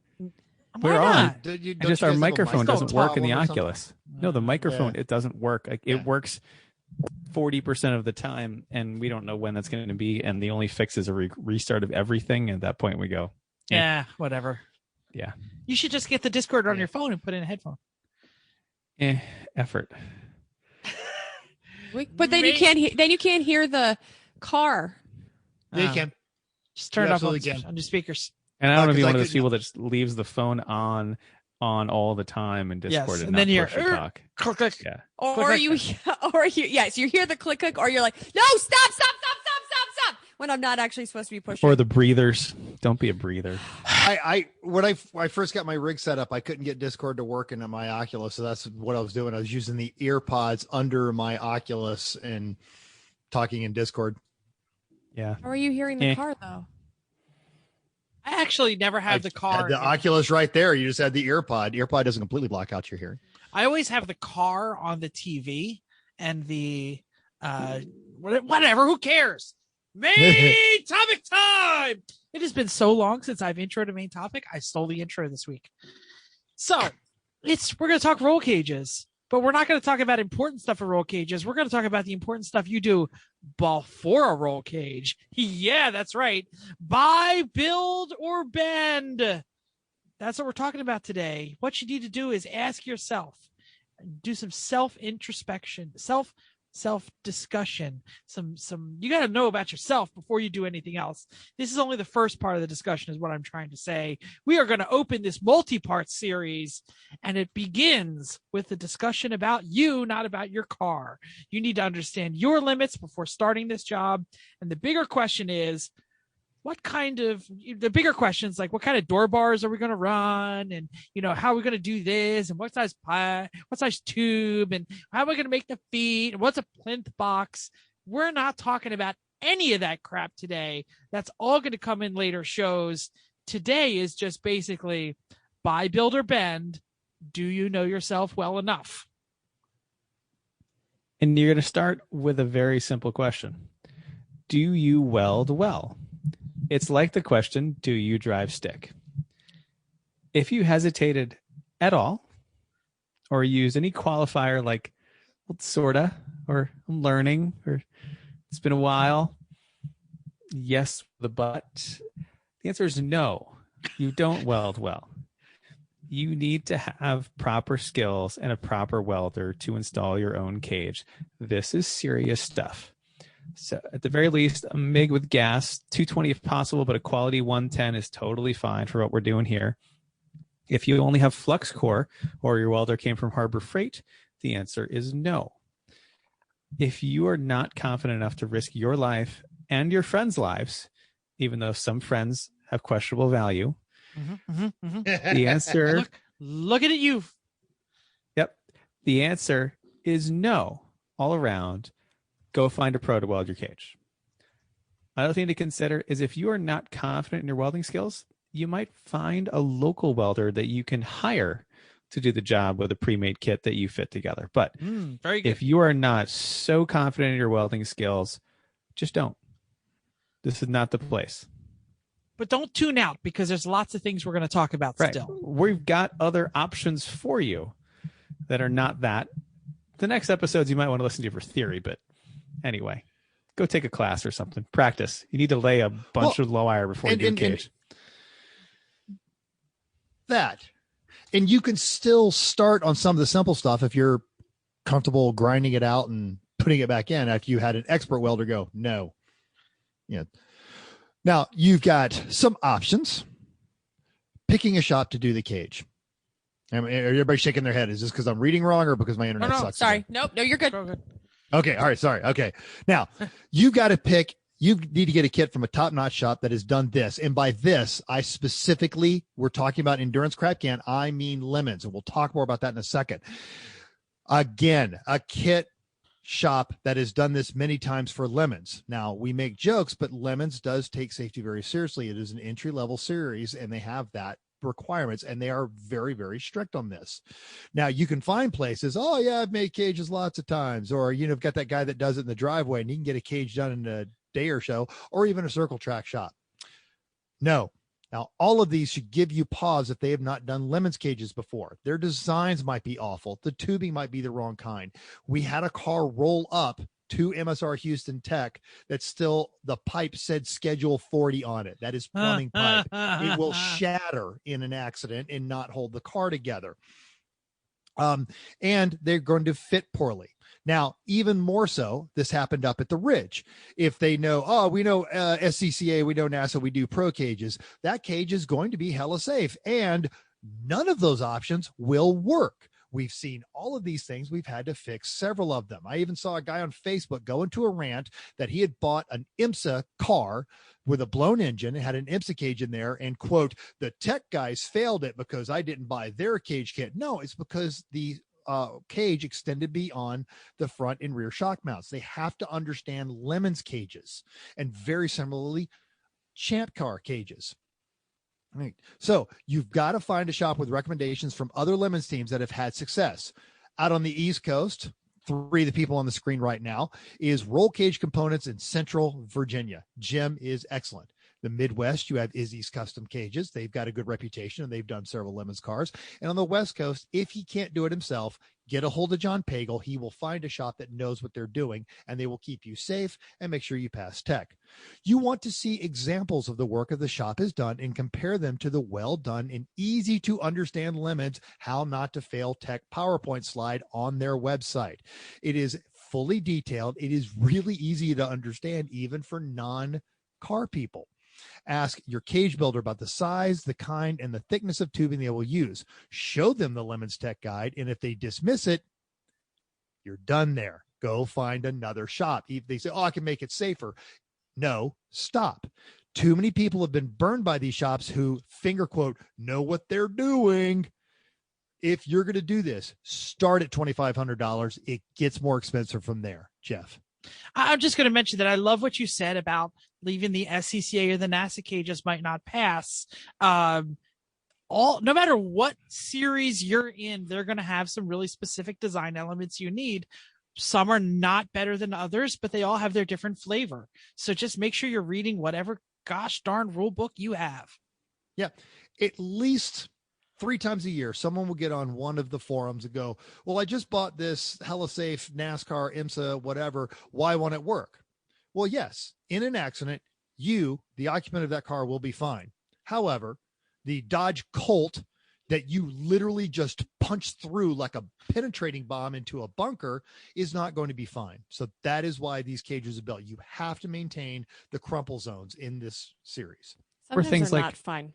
[SPEAKER 3] We're on.
[SPEAKER 1] Don't
[SPEAKER 3] Just
[SPEAKER 1] you
[SPEAKER 3] our
[SPEAKER 1] guys have a
[SPEAKER 3] microphone doesn't work in the
[SPEAKER 1] problem or
[SPEAKER 3] Oculus. No, the microphone, it doesn't work. It
[SPEAKER 1] Yeah.
[SPEAKER 3] works 40% of the time, and we don't know when that's going to be. And the only fix is a restart of everything. At that point, we go,
[SPEAKER 2] Yeah, whatever.
[SPEAKER 3] Yeah.
[SPEAKER 2] You should just get the Discord on your phone and put in a headphone.
[SPEAKER 3] Effort.
[SPEAKER 4] But then you can't hear the car.
[SPEAKER 1] Yeah, you can.
[SPEAKER 2] Just turn
[SPEAKER 1] You
[SPEAKER 2] it off
[SPEAKER 1] absolutely
[SPEAKER 2] on
[SPEAKER 1] can.
[SPEAKER 2] your speakers.
[SPEAKER 3] And I don't want to be
[SPEAKER 1] 'cause
[SPEAKER 3] one
[SPEAKER 1] I
[SPEAKER 3] of those
[SPEAKER 1] could-
[SPEAKER 3] people that just leaves the phone on all the time in Discord
[SPEAKER 2] Yes,
[SPEAKER 3] and
[SPEAKER 2] and
[SPEAKER 3] not
[SPEAKER 2] then you're,
[SPEAKER 3] push or talk.
[SPEAKER 2] Click, click.
[SPEAKER 3] Yeah.
[SPEAKER 4] Or you hear the click click, or you're like, no, stop, when I'm not actually supposed to be pushing.
[SPEAKER 3] Or the breathers. Don't be a breather.
[SPEAKER 1] When I first got my rig set up, I couldn't get Discord to work into my Oculus, so that's what I was doing. I was using the ear pods under my Oculus and talking in Discord.
[SPEAKER 3] Yeah.
[SPEAKER 4] How are you hearing the car though?
[SPEAKER 2] I actually never have the car.
[SPEAKER 1] Had the Oculus right there. You just had the ear pod. Ear pod doesn't completely block out your hearing.
[SPEAKER 2] I always have the car on the TV and the whatever. Who cares? Main topic time. It has been so long since I've introed a main topic. I stole the intro this week. So we're going to talk roll cages, but we're not going to talk about important stuff for roll cages. We're going to talk about the important stuff you do before a roll cage. Yeah, that's right. Buy, build, or bend. That's what we're talking about today. What you need to do is ask yourself, do some self-introspection, self-discussion. You got to know about yourself before you do anything else. This is only the first part of the discussion is what I'm trying to say. We are going to open this multi-part series, and it begins with the discussion about you, not about your car. You need to understand your limits before starting this job. And the bigger question is, what kind of door bars are we going to run? And, how are we going to do this? And what size tube? And how are we going to make the feet? And what's a plinth box? We're not talking about any of that crap today. That's all going to come in later shows. Today is just basically buy, build, or bend. Do you know yourself well enough?
[SPEAKER 3] And you're going to start with a very simple question. Do you weld well? It's like the question, do you drive stick? If you hesitated at all, or used any qualifier like, well, sorta, or I'm learning, or it's been a while, yes, but the answer is no, you don't weld well. You need to have proper skills and a proper welder to install your own cage. This is serious stuff. So at the very least, a MIG with gas, 220 if possible, but a quality 110 is totally fine for what we're doing here. If you only have flux core or your welder came from Harbor Freight, the answer is no. If you are not confident enough to risk your life and your friends' lives, even though some friends have questionable value, the answer...
[SPEAKER 2] Look at you.
[SPEAKER 3] Yep. The answer is no all around. Go find a pro to weld your cage. Another thing to consider is if you are not confident in your welding skills, you might find a local welder that you can hire to do the job with a pre-made kit that you fit together. But
[SPEAKER 2] very good.
[SPEAKER 3] If you are not so confident in your welding skills, just don't. This is not the place.
[SPEAKER 2] But don't tune out because there's lots of things we're going to talk about still.
[SPEAKER 3] We've got other options for you that are not that. The next episodes you might want to listen to for theory, but anyway, go take a class or something. Practice. You need to lay a bunch of low wire before you do a cage.
[SPEAKER 1] And you can still start on some of the simple stuff if you're comfortable grinding it out and putting it back in after you had an expert welder go, no. Yeah. Now you've got some options. Picking a shop to do the cage. Everybody's shaking their head. Is this because I'm reading wrong or because my internet sucks?
[SPEAKER 4] Sorry.
[SPEAKER 1] Again?
[SPEAKER 4] Nope. No, you're good.
[SPEAKER 1] Okay. All right. Sorry. Okay. Now you need to get a kit from a top-notch shop that has done this. And by this, we're talking about endurance crap can. I mean lemons. And we'll talk more about that in a second. Again, a kit shop that has done this many times for lemons. Now we make jokes, but lemons does take safety very seriously. It is an entry-level series and they have that requirements and they are very, very strict on this. Now you can find places, oh yeah, I've made cages lots of times, or I've got that guy that does it in the driveway and you can get a cage done in a day or so, or even a circle track shop. No. Now all of these should give you pause if they have not done lemons cages before. Their designs might be awful. The tubing might be the wrong kind. We had a car roll up to MSR Houston Tech that still the pipe said schedule 40 on it. That is plumbing pipe. It will shatter in an accident and not hold the car together. And they're going to fit poorly. Now, even more so, this happened up at the Ridge. If they know, we know SCCA, we know NASA, we do pro cages, that cage is going to be hella safe. And none of those options will work. We've seen all of these things. We've had to fix several of them. I even saw a guy on Facebook go into a rant that he had bought an IMSA car with a blown engine. It had an IMSA cage in there, and quote, the tech guys failed it because I didn't buy their cage kit. No, it's because the cage extended beyond the front and rear shock mounts. They have to understand Lemons cages, and very similarly, Champ car cages. Right. So you've got to find a shop with recommendations from other Lemons teams that have had success. Out on the East Coast, 3 of the people on the screen right now is Roll Cage Components in Central Virginia. Jim is excellent. The Midwest, you have Izzy's Custom Cages. They've got a good reputation, and they've done several Lemons cars. And on the West Coast, if he can't do it himself, get a hold of John Pagel. He will find a shop that knows what they're doing, and they will keep you safe and make sure you pass tech. You want to see examples of the work of the shop has done and compare them to the well-done and easy-to-understand Lemons How Not to Fail Tech PowerPoint slide on their website. It is fully detailed. It is really easy to understand, even for non-car people. Ask your cage builder about the size, the kind, and the thickness of tubing they will use. Show them the Lemons Tech Guide, and if they dismiss it, you're done there. Go find another shop. If they say, oh, I can make it safer. No, stop. Too many people have been burned by these shops who, finger quote, know what they're doing. If you're going to do this, start at $2,500. It gets more expensive from there. Jeff.
[SPEAKER 2] I'm just going to mention that I love what you said about leaving the SCCA or the NASA cages might not pass. No matter what series you're in, they're going to have some really specific design elements you need. Some are not better than others, but they all have their different flavor. So just make sure you're reading whatever gosh darn rule book you have. Yeah.
[SPEAKER 1] At least 3 times a year, someone will get on one of the forums and go, well, I just bought this hella safe NASCAR, IMSA, whatever. Why won't it work? Well, yes, in an accident, you, the occupant of that car, will be fine. However, the Dodge Colt that you literally just punched through like a penetrating bomb into a bunker is not going to be fine. So that is why these cages are built. You have to maintain the crumple zones in this series.
[SPEAKER 4] Sometimes
[SPEAKER 3] or things
[SPEAKER 4] they're
[SPEAKER 3] like
[SPEAKER 4] not fine.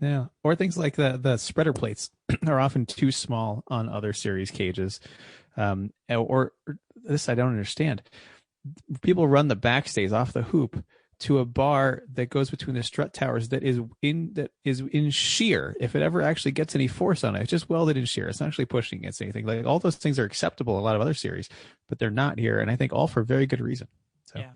[SPEAKER 3] Yeah, or things like the spreader plates are often too small on other series cages. Or this I don't understand. People run the backstays off the hoop to a bar that goes between the strut towers that is in shear. If it ever actually gets any force on it, it's just welded in shear. It's not actually pushing against anything. Like all those things are acceptable in a lot of other series, but they're not here, and I think all for very good reason. So.
[SPEAKER 2] Yeah.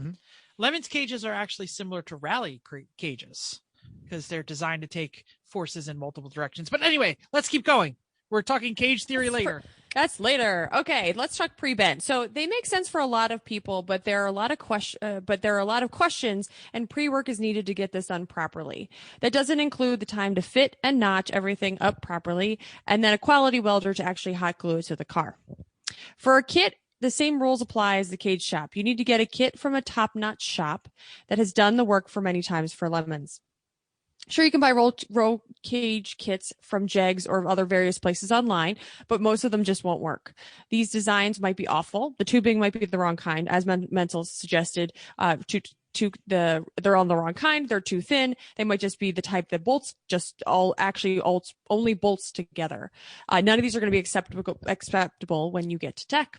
[SPEAKER 2] Lemons cages are actually similar to rally cages because they're designed to take forces in multiple directions. But anyway, let's keep going. We're talking cage theory later.
[SPEAKER 4] That's later. Okay, let's talk pre-bend. So they make sense for a lot of people, but there are a lot of questions, and pre-work is needed to get this done properly. That doesn't include the time to fit and notch everything up properly, and then a quality welder to actually hot glue it to the car. For a kit, the same rules apply as the cage shop. You need to get a kit from a top-notch shop that has done the work for many times for Lemons. Sure, you can buy roll cage kits from Jegs or other various places online, but most of them just won't work. These designs might be awful. The tubing might be the wrong kind, as Mental suggested. They're on the wrong kind. They're too thin. They might just be the type that bolts only bolts together. None of these are going to be acceptable when you get to tech.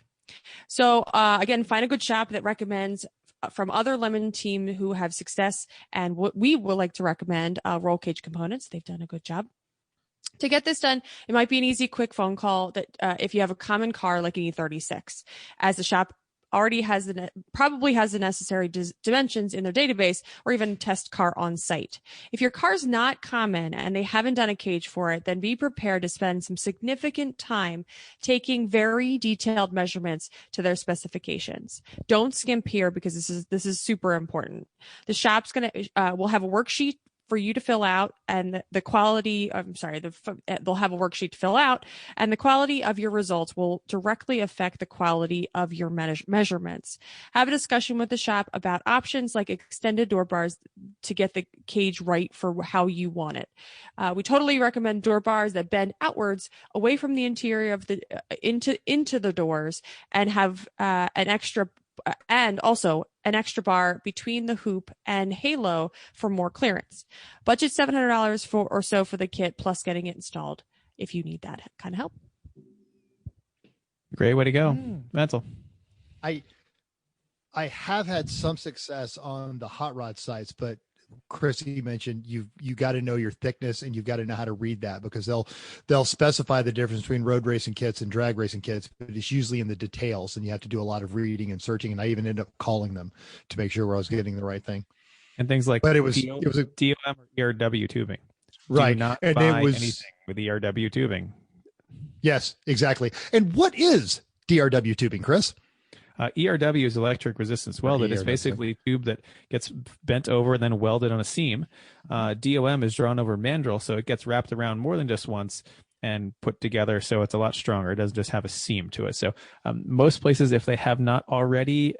[SPEAKER 4] So again, find a good shop that recommends from other Lemon team who have success, and what we would like to recommend Roll Cage Components. They've done a good job. To get this done, it might be an easy, quick phone call that if you have a common car like an E36, as the shop already probably has the necessary dimensions in their database, or even test car on site. If your car's not common and they haven't done a cage for it, then be prepared to spend some significant time taking very detailed measurements to their specifications. Don't skimp here, because this is super important. The shop's will have a worksheet for you to fill out, and they'll have a worksheet to fill out, and the quality of your results will directly affect the quality of your measurements. Have a discussion with the shop about options like extended door bars to get the cage right for how you want it. We totally recommend door bars that bend outwards away from the interior of the into the doors, and have also an extra bar between the hoop and halo for more clearance. Budget $700 or so for the kit, plus getting it installed if you need that kind of help.
[SPEAKER 3] Great way to go. Mental.
[SPEAKER 1] I have had some success on the hot rod sites, but Chrissy mentioned you got to know your thickness and you've got to know how to read that, because they'll specify the difference between road racing kits and drag racing kits, but it's usually in the details and you have to do a lot of reading and searching. And I even ended up calling them to make sure I was getting the right thing.
[SPEAKER 3] And things like,
[SPEAKER 1] but it was a
[SPEAKER 3] DOM or ERW tubing.
[SPEAKER 1] Right.
[SPEAKER 3] Do not
[SPEAKER 1] and
[SPEAKER 3] buy
[SPEAKER 1] it was
[SPEAKER 3] anything with ERW tubing.
[SPEAKER 1] Yes, exactly. And what is DRW tubing, Chris?
[SPEAKER 3] ERW is electric resistance welded. It's basically a tube that gets bent over and then welded on a seam. DOM is drawn over mandrel, so it gets wrapped around more than just once and put together, so it's a lot stronger. It doesn't just have a seam to it. So most places, if they have not already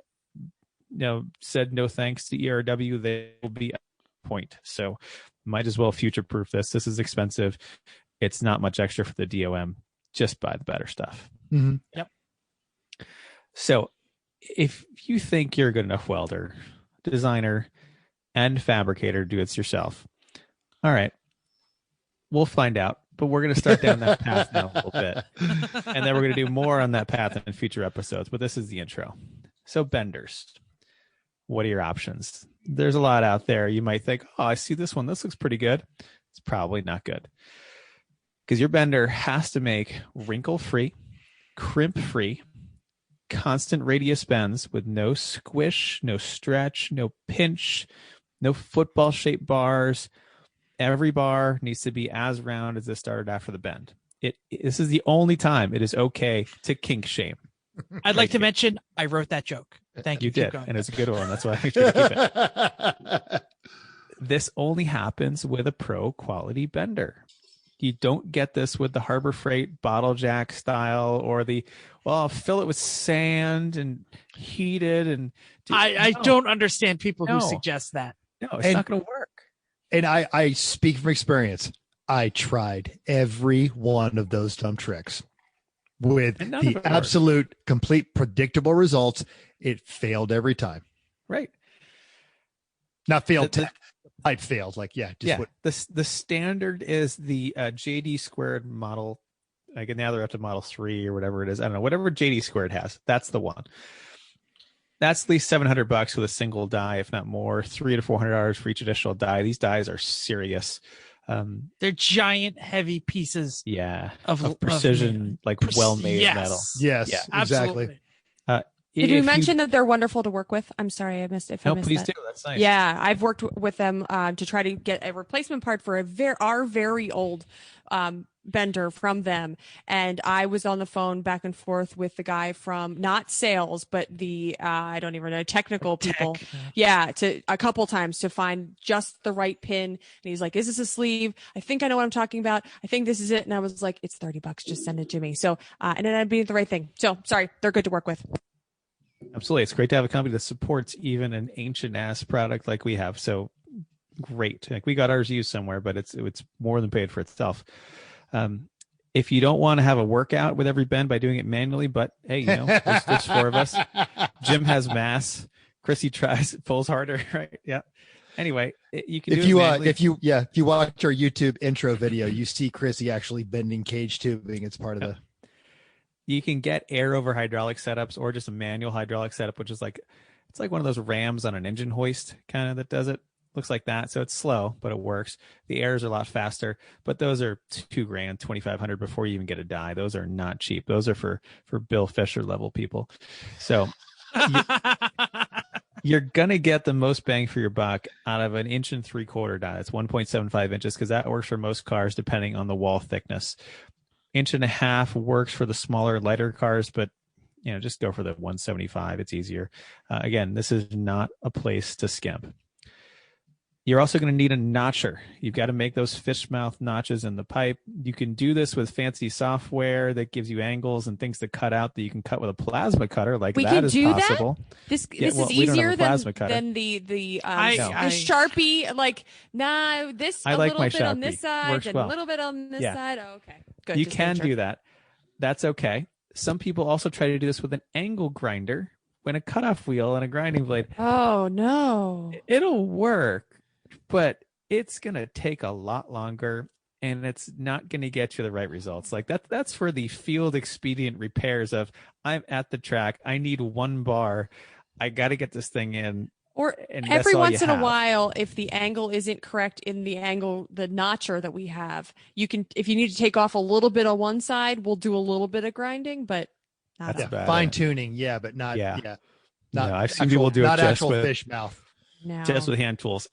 [SPEAKER 3] said no thanks to ERW, they will be at a point. So might as well future-proof this. This is expensive. It's not much extra for the DOM. Just buy the better stuff.
[SPEAKER 1] Mm-hmm.
[SPEAKER 2] Yep.
[SPEAKER 3] So if you think you're a good enough welder, designer, and fabricator, do it yourself. All right. We'll find out. But we're going to start down that path now a little bit. And then we're going to do more on that path in future episodes. But this is the intro. So benders. What are your options? There's a lot out there. You might think, oh, I see this one. This looks pretty good. It's probably not good. Because your bender has to make wrinkle-free, crimp-free, constant radius bends with no squish, no stretch, no pinch, no football-shaped bars. Every bar needs to be as round as it started after the bend. This is the only time it is okay to kink shame.
[SPEAKER 2] I'd like to mention I wrote that joke. Thank you.
[SPEAKER 3] You did, and it's a good one. That's why I made sure to keep it. This only happens with a pro quality bender. You don't get this with the Harbor Freight bottle jack style or I'll fill it with sand and heat it. And
[SPEAKER 2] I don't understand people who suggest that.
[SPEAKER 3] No, it's not going to work.
[SPEAKER 1] And I speak from experience. I tried every one of those dumb tricks with the absolute complete predictable results. It failed every time.
[SPEAKER 3] Right.
[SPEAKER 1] Not failed. I failed.
[SPEAKER 3] The standard is the JD squared model. Like now they're up to model 3 or whatever it is. I don't know, whatever JD squared has. That's the one. That's at least $700 with a single die, if not more. $300 to $400 for each additional die. These dies are serious.
[SPEAKER 2] They're giant, heavy pieces.
[SPEAKER 3] Yeah, of precision, well-made metal.
[SPEAKER 1] Yes,
[SPEAKER 3] yeah,
[SPEAKER 1] exactly.
[SPEAKER 4] Did we mention that they're wonderful to work with? I'm sorry, I missed it.
[SPEAKER 3] No, please do. That's nice.
[SPEAKER 4] Yeah, I've worked with them to try to get a replacement part for our very old bender from them, and I was on the phone back and forth with the guy from not sales, but the I don't even know, technical people. To a couple times to find just the right pin. And he's like, "Is this a sleeve? I think I know what I'm talking about. I think this is it." And I was like, "It's $30. Just send it to me." So and then I'd be the right thing. So sorry, they're good to work with.
[SPEAKER 3] Absolutely. It's great to have a company that supports even an ancient ass product like we have. So great. Like we got ours used somewhere, but it's more than paid for itself. If you don't want to have a workout with every bend by doing it manually, but hey, there's 4 of us. Jim has mass. Chrissy pulls harder, right? Yeah. Anyway, you can
[SPEAKER 1] if you watch our YouTube intro video, you see Chrissy actually bending cage tubing. It's part of the.
[SPEAKER 3] You can get air over hydraulic setups or just a manual hydraulic setup, which is it's like one of those rams on an engine hoist kind of that does it. Looks like that. So it's slow, but it works. The airs are a lot faster, but those are $2,000, $2,500 before you even get a die. Those are not cheap. Those are for Bill Fisher level people. So you're going to get the most bang for your buck out of an 1 3/4 die. It's 1.75 inches because that works for most cars depending on the wall thickness. 1.5 inches works for the smaller, lighter cars, but just go for the 175. It's easier. Again, this is not a place to skimp. You're also going to need a notcher. You've got to make those fish mouth notches in the pipe. You can do this with fancy software that gives you angles and things to cut out that you can cut with a plasma cutter. That is possible.
[SPEAKER 4] This is easier than the Sharpie. This
[SPEAKER 3] I
[SPEAKER 4] a
[SPEAKER 3] like
[SPEAKER 4] little
[SPEAKER 3] my
[SPEAKER 4] bit
[SPEAKER 3] Sharpie.
[SPEAKER 4] on this side
[SPEAKER 3] Works
[SPEAKER 4] and
[SPEAKER 3] well.
[SPEAKER 4] a little bit on this side. Oh, okay, good.
[SPEAKER 3] You can do that. That's okay. Some people also try to do this with an angle grinder and a cutoff wheel and a grinding blade.
[SPEAKER 4] Oh no!
[SPEAKER 3] It'll work, but it's going to take a lot longer and it's not going to get you the right results. Like that's for the field expedient repairs of I'm at the track. I need one bar. I got to get this thing in.
[SPEAKER 4] Or
[SPEAKER 3] And
[SPEAKER 4] every
[SPEAKER 3] that's all
[SPEAKER 4] once
[SPEAKER 3] you
[SPEAKER 4] in a
[SPEAKER 3] have.
[SPEAKER 4] while, if the angle isn't correct in the notcher that we have, you can, if you need to take off a little bit on one side, we'll do a little bit of grinding, but not
[SPEAKER 3] That's
[SPEAKER 4] a-
[SPEAKER 3] about
[SPEAKER 1] Fine
[SPEAKER 3] it.
[SPEAKER 1] tuning, but not
[SPEAKER 3] Yeah.
[SPEAKER 1] not
[SPEAKER 3] No, I've seen
[SPEAKER 1] actual-
[SPEAKER 3] people do it
[SPEAKER 1] not
[SPEAKER 3] just
[SPEAKER 1] actual
[SPEAKER 3] with
[SPEAKER 1] fish mouth.
[SPEAKER 4] no.
[SPEAKER 3] just with hand tools.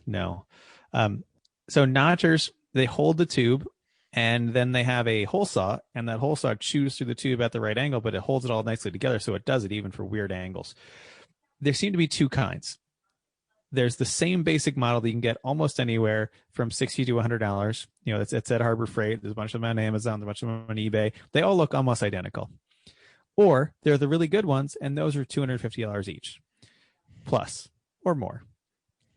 [SPEAKER 3] No. So notchers, they hold the tube, and then they have a hole saw, and that hole saw chews through the tube at the right angle, but it holds it all nicely together, so it does it even for weird angles. There seem to be two kinds. There's the same basic model that you can get almost anywhere from $60 to $100. You know, it's at Harbor Freight. There's a bunch of them on Amazon. There's a bunch of them on eBay. They all look almost identical. Or they're the really good ones, and those are $250 each, plus or more.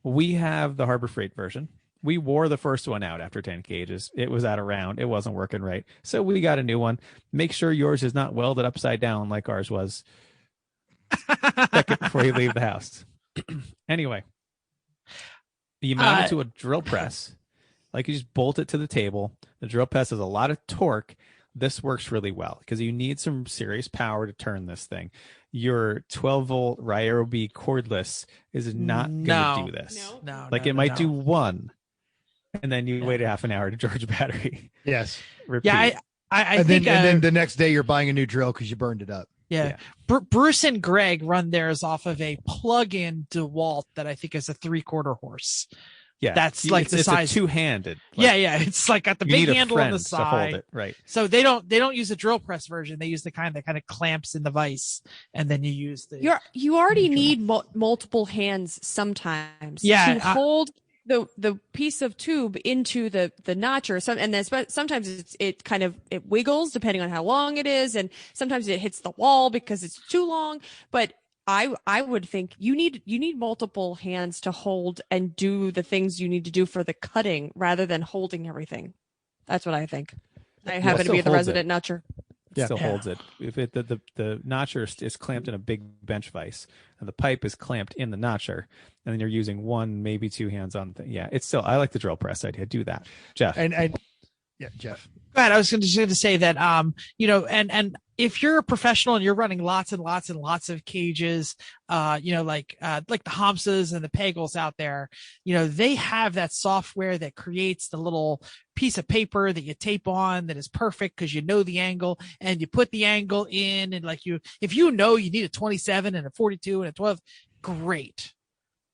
[SPEAKER 3] We have the Harbor Freight version. We wore the first one out after 10 cages. It was out of round. It wasn't working right. So we got a new one. Make sure yours is not welded upside down like ours was. Check it before you leave the house. Anyway, you mount it to a drill press. Like, you just bolt it to the table. The drill press has a lot of torque. This works really well because you need some serious power to turn this thing. Your 12-volt Ryobi cordless is not going to do this.
[SPEAKER 2] No,
[SPEAKER 3] Like,
[SPEAKER 2] no,
[SPEAKER 3] it
[SPEAKER 2] no,
[SPEAKER 3] might
[SPEAKER 2] no.
[SPEAKER 3] do one, and then you wait a half an hour to charge a battery.
[SPEAKER 1] Yes.
[SPEAKER 3] Repeat.
[SPEAKER 2] Yeah, I
[SPEAKER 1] and
[SPEAKER 2] think
[SPEAKER 1] then the next day you're buying a new drill because you burned it up.
[SPEAKER 2] yeah. Bruce and Greg run theirs off of a plug-in DeWalt that I think is a 3/4 horse.
[SPEAKER 3] Yeah,
[SPEAKER 2] That's like the size.
[SPEAKER 3] It's a two-handed.
[SPEAKER 2] Yeah, it's like got the
[SPEAKER 3] you
[SPEAKER 2] big
[SPEAKER 3] need a
[SPEAKER 2] handle on the
[SPEAKER 3] friend to hold
[SPEAKER 2] side.
[SPEAKER 3] it, right?
[SPEAKER 2] So they don't use the drill press version. They use the kind that kind of clamps in the vise, and then you use the.
[SPEAKER 4] You already need multiple hands sometimes.
[SPEAKER 2] Yeah,
[SPEAKER 4] to hold the piece of tube into the notcher. And then sometimes it wiggles depending on how long it is, and sometimes it hits the wall because it's too long. But I would think you need multiple hands to hold and do the things you need to do for the cutting rather than holding everything. That's what I think. I happen to be the resident notcher.
[SPEAKER 3] It still holds it. If the notcher is clamped in a big bench vise, and the pipe is clamped in the notcher, and then you're using one, maybe two hands on. It's still. I like the drill press idea. Do that, Jeff.
[SPEAKER 1] And Jeff.
[SPEAKER 2] Go ahead. I was going to say that, and if you're a professional and you're running lots and lots and lots of cages, like the Hamsas and the Pagels out there, they have that software that creates the little piece of paper that you tape on that is perfect because you know the angle, and you put the angle in, and if you need a 27 and a 42 and a 12, great.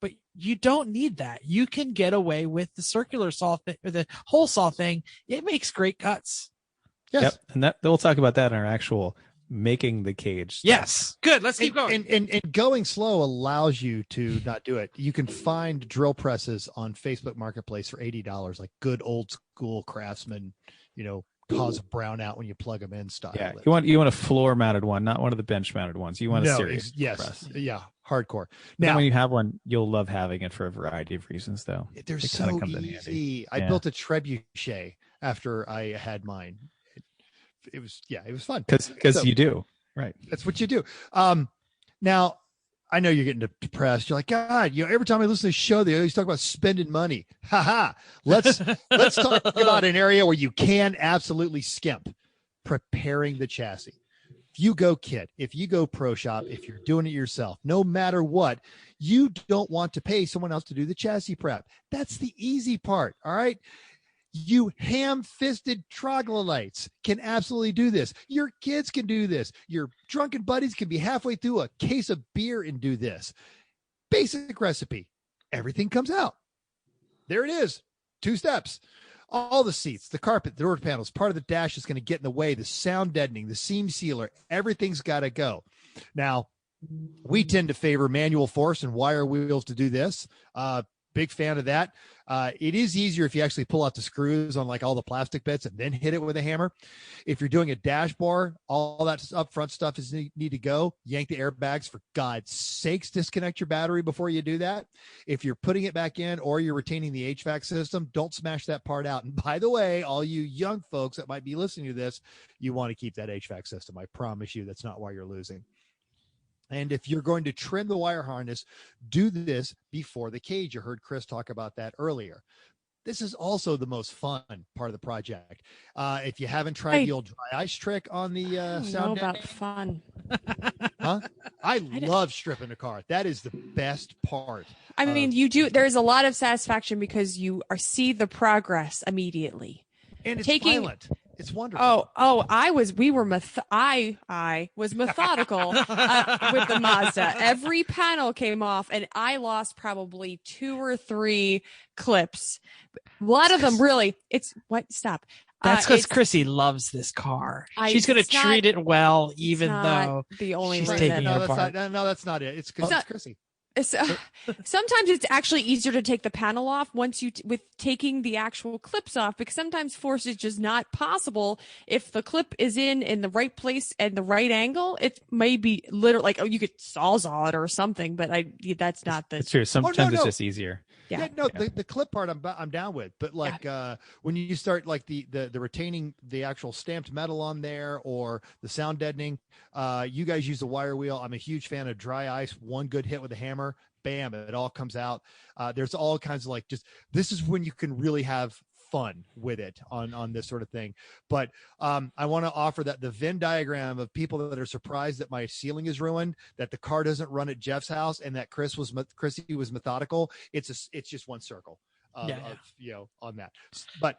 [SPEAKER 2] But you don't need that. You can get away with the circular saw or the hole saw thing. It makes great cuts.
[SPEAKER 1] Yes.
[SPEAKER 3] Yep. And we'll talk about that in our actual making the cage stuff.
[SPEAKER 2] Yes. Good. Let's keep going.
[SPEAKER 1] And going slow allows you to not do it. You can find drill presses on Facebook Marketplace for $80, like good old school Craftsman, cause a brownout when you plug them in style.
[SPEAKER 3] Yeah. You want a floor mounted one, not one of the bench mounted ones. You want a serious press.
[SPEAKER 1] Yeah. Hardcore.
[SPEAKER 3] Now, when you have one, you'll love having it for a variety of reasons, though.
[SPEAKER 1] They're so easy. I built a trebuchet after I had mine. It was fun
[SPEAKER 3] because you do, right?
[SPEAKER 1] That's what you do. Now I know you're getting depressed. You're like, God, every time I listen to the show, they always talk about spending money. Let's talk about an area where you can absolutely skimp: preparing the chassis. If you go kit, if you go pro shop, if you're doing it yourself, no matter what, you don't want to pay someone else to do the chassis prep. That's the easy part. All right. You ham-fisted troglodytes can absolutely do this. Your kids can do this. Your drunken buddies can be halfway through a case of beer and do this. Basic recipe. Everything comes out. There it is. 2 steps. All the seats, the carpet, the door panels, part of the dash is going to get in the way, the sound deadening, the seam sealer, everything's got to go. Now, we tend to favor manual force and wire wheels to do this. Big fan of that. It is easier if you actually pull out the screws on like all the plastic bits and then hit it with a hammer. If you're doing a dash bar, all that up front stuff is need to go. Yank the airbags. For God's sakes, disconnect your battery before you do that. If you're putting it back in or you're retaining the HVAC system, don't smash that part out. And by the way, all you young folks that might be listening to this, you want to keep that HVAC system. I promise you that's not why you're losing. And if you're going to trim the wire harness, do this before the cage. You heard Chris talk about that earlier. this is also the most fun part of the project. If you haven't tried the old dry ice trick on the sound
[SPEAKER 4] about fun.
[SPEAKER 1] Huh? I love stripping a car. That is the best part.
[SPEAKER 4] I mean, you do. There's a lot of satisfaction because you see the progress immediately.
[SPEAKER 1] And it's violent. It's wonderful.
[SPEAKER 4] I was methodical with the Mazda. Every panel came off, and I lost probably 2 or 3 clips. A lot of them really. Stop.
[SPEAKER 2] That's because Chrissy loves this car. She's going to treat it well, even though
[SPEAKER 4] the only
[SPEAKER 2] she's
[SPEAKER 4] reason.
[SPEAKER 2] taking it apart.
[SPEAKER 1] No, that's not it. It's because it's Chrissy.
[SPEAKER 4] Sometimes it's actually easier to take the panel off with taking the actual clips off, because sometimes force is just not possible. If the clip is in the right place and the right angle, it may be literally you could sawzall it or something, but that's not the.
[SPEAKER 3] It's true. Sometimes it's just easier.
[SPEAKER 1] Yeah, the clip part I'm down with, but when you start the retaining the actual stamped metal on there or the sound deadening, you guys use the wire wheel. I'm a huge fan of dry ice. One good hit with a hammer, bam, it all comes out. There's all kinds of this is when you can really have fun with it on this sort of thing. But I want to offer that the Venn diagram of people that are surprised that my ceiling is ruined, that the car doesn't run at Jeff's house, and that Chrissy was methodical. It's just one circle on that. But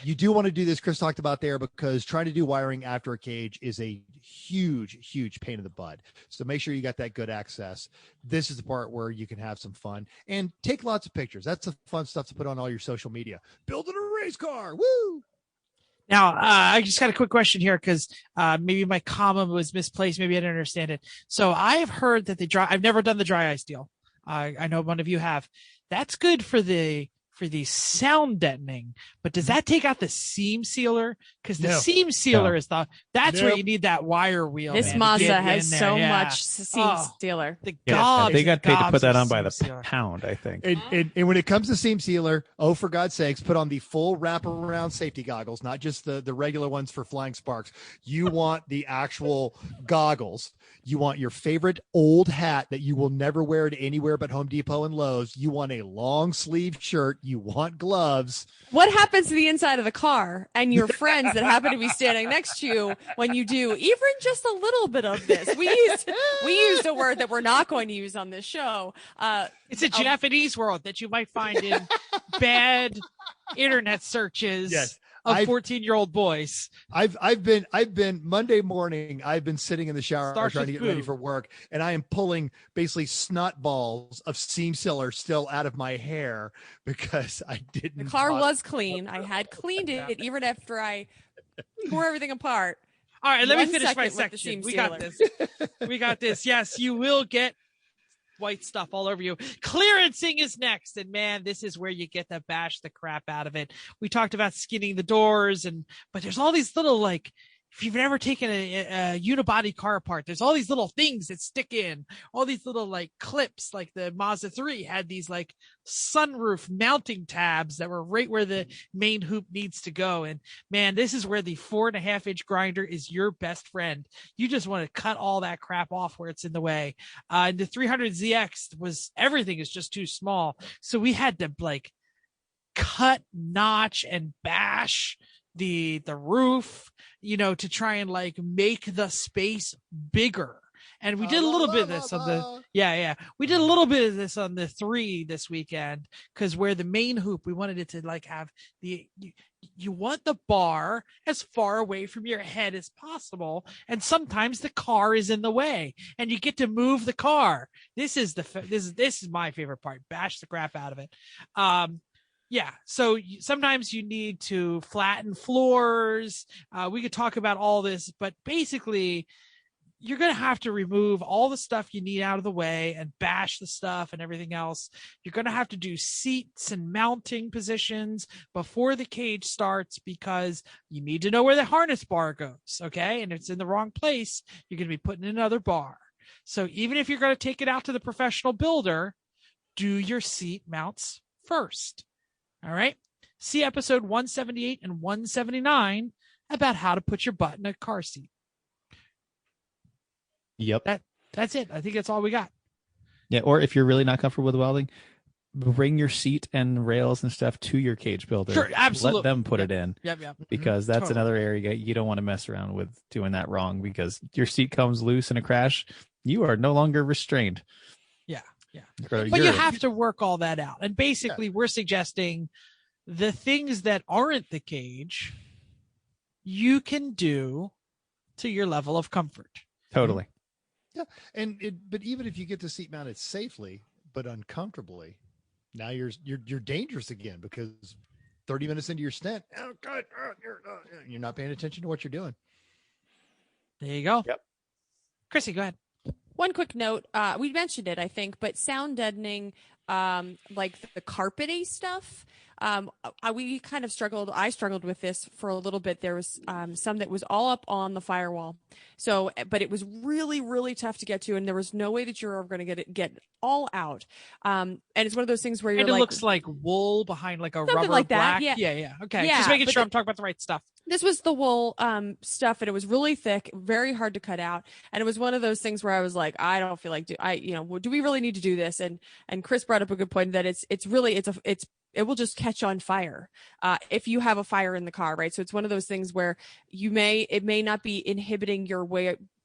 [SPEAKER 1] you do want to do this, Chris talked about there, because trying to do wiring after a cage is a huge pain in the butt. So make sure you got that good access. This is the part where you can have some fun and take lots of pictures. That's the fun stuff to put on all your social media. Building a race car. Woo!
[SPEAKER 2] Now, I just got a quick question here, because maybe my comma was misplaced. Maybe I didn't understand it. So I have heard that I've never done the dry ice deal. I know one of you have. That's good for the sound deadening, but does that take out the seam sealer? Because the seam sealer is where you need that wire wheel.
[SPEAKER 4] This Mazda has so much seam sealer.
[SPEAKER 3] They got paid to put that on by the pound, I think.
[SPEAKER 1] And when it comes to seam sealer, for God's sakes, put on the full wraparound safety goggles, not just the regular ones for flying sparks. You want the actual goggles. You want your favorite old hat that you will never wear to anywhere but Home Depot and Lowe's. You want a long sleeve shirt. You want gloves.
[SPEAKER 4] What happens to the inside of the car and your friends that happen to be standing next to you when you do even just a little bit of this? We used a word that we're not going to use on this show.
[SPEAKER 2] It's a Japanese word that you might find in bad internet searches.
[SPEAKER 1] Yes.
[SPEAKER 2] Of 14-year-old boys.
[SPEAKER 1] I've been Monday morning. I've been sitting in the shower trying to get ready for work, and I am pulling basically snot balls of seam sealer still out of my hair because I didn't.
[SPEAKER 4] The car was clean. I had cleaned it even after I tore everything apart.
[SPEAKER 2] All right, let me finish my section. We got this. We got this. Yes, you will get white stuff all over you. Clearancing is next, and man, this is where you get to bash the crap out of it. We talked about skinning the doors, but there's all these little if you've never taken a unibody car apart, there's all these little things that stick in, all these little clips. Like the Mazda 3 had these sunroof mounting tabs that were right where the main hoop needs to go. And man, this is where the 4.5-inch grinder is your best friend. You just want to cut all that crap off where it's in the way. And the 300ZX everything is just too small. So we had to cut, notch, and bash the roof, to try and make the space bigger. And we did a little bit of this on the we did a little bit of this on the 3 this weekend, because where the main hoop, we wanted it to have you want the bar as far away from your head as possible, and sometimes the car is in the way and you get to move the car. This is my favorite part. Bash the crap out of it. So sometimes you need to flatten floors. We could talk about all this, but basically you're going to have to remove all the stuff you need out of the way and bash the stuff and everything else. You're going to have to do seats and mounting positions before the cage starts, because you need to know where the harness bar goes. Okay. And if it's in the wrong place, you're going to be putting in another bar. So even if you're going to take it out to the professional builder, do your seat mounts first. All right. See episode 178 and 179 about how to put your butt in a car seat.
[SPEAKER 3] Yep.
[SPEAKER 2] That's it. I think that's all we got.
[SPEAKER 3] Yeah. Or if you're really not comfortable with welding, bring your seat and rails and stuff to your cage builder.
[SPEAKER 2] Sure, absolutely.
[SPEAKER 3] Let them put it in.
[SPEAKER 2] Yep.
[SPEAKER 3] Because that's
[SPEAKER 2] Totally.
[SPEAKER 3] another area you don't want to mess around with doing that wrong, because your seat comes loose in a crash. You are no longer restrained.
[SPEAKER 2] Yeah.
[SPEAKER 3] Or
[SPEAKER 2] But you
[SPEAKER 3] you're-
[SPEAKER 2] have to work all that out. And basically, we're suggesting the things that aren't the cage, you can do to your level of comfort.
[SPEAKER 3] Totally.
[SPEAKER 1] Yeah, but even if you get the seat mounted safely but uncomfortably, now you're dangerous again, because 30 minutes into your stint, oh God, you're not paying attention to what you're doing.
[SPEAKER 2] There you go.
[SPEAKER 3] Yep.
[SPEAKER 2] Chrissy, go ahead.
[SPEAKER 4] One quick note, we mentioned it, I think, but sound deadening, like the carpety stuff. I struggled with this for a little bit. There was some that was all up on the firewall. So, but it was really, really tough to get to, and there was no way that you're ever going to get all out. And it's one of those things where you're
[SPEAKER 2] And it
[SPEAKER 4] like,
[SPEAKER 2] looks like wool behind like a
[SPEAKER 4] Something
[SPEAKER 2] rubber
[SPEAKER 4] like that,
[SPEAKER 2] black.
[SPEAKER 4] yeah.
[SPEAKER 2] Yeah. Okay.
[SPEAKER 4] Yeah,
[SPEAKER 2] Just making
[SPEAKER 4] but
[SPEAKER 2] sure I'm talking about the right stuff.
[SPEAKER 4] this was the wool stuff, and it was really thick, very hard to cut out. And it was one of those things where I was like, I don't feel like do we really need to do this? And Chris brought up a good point that it will just catch on fire if you have a fire in the car, right? So it's one of those things where it may not be inhibiting your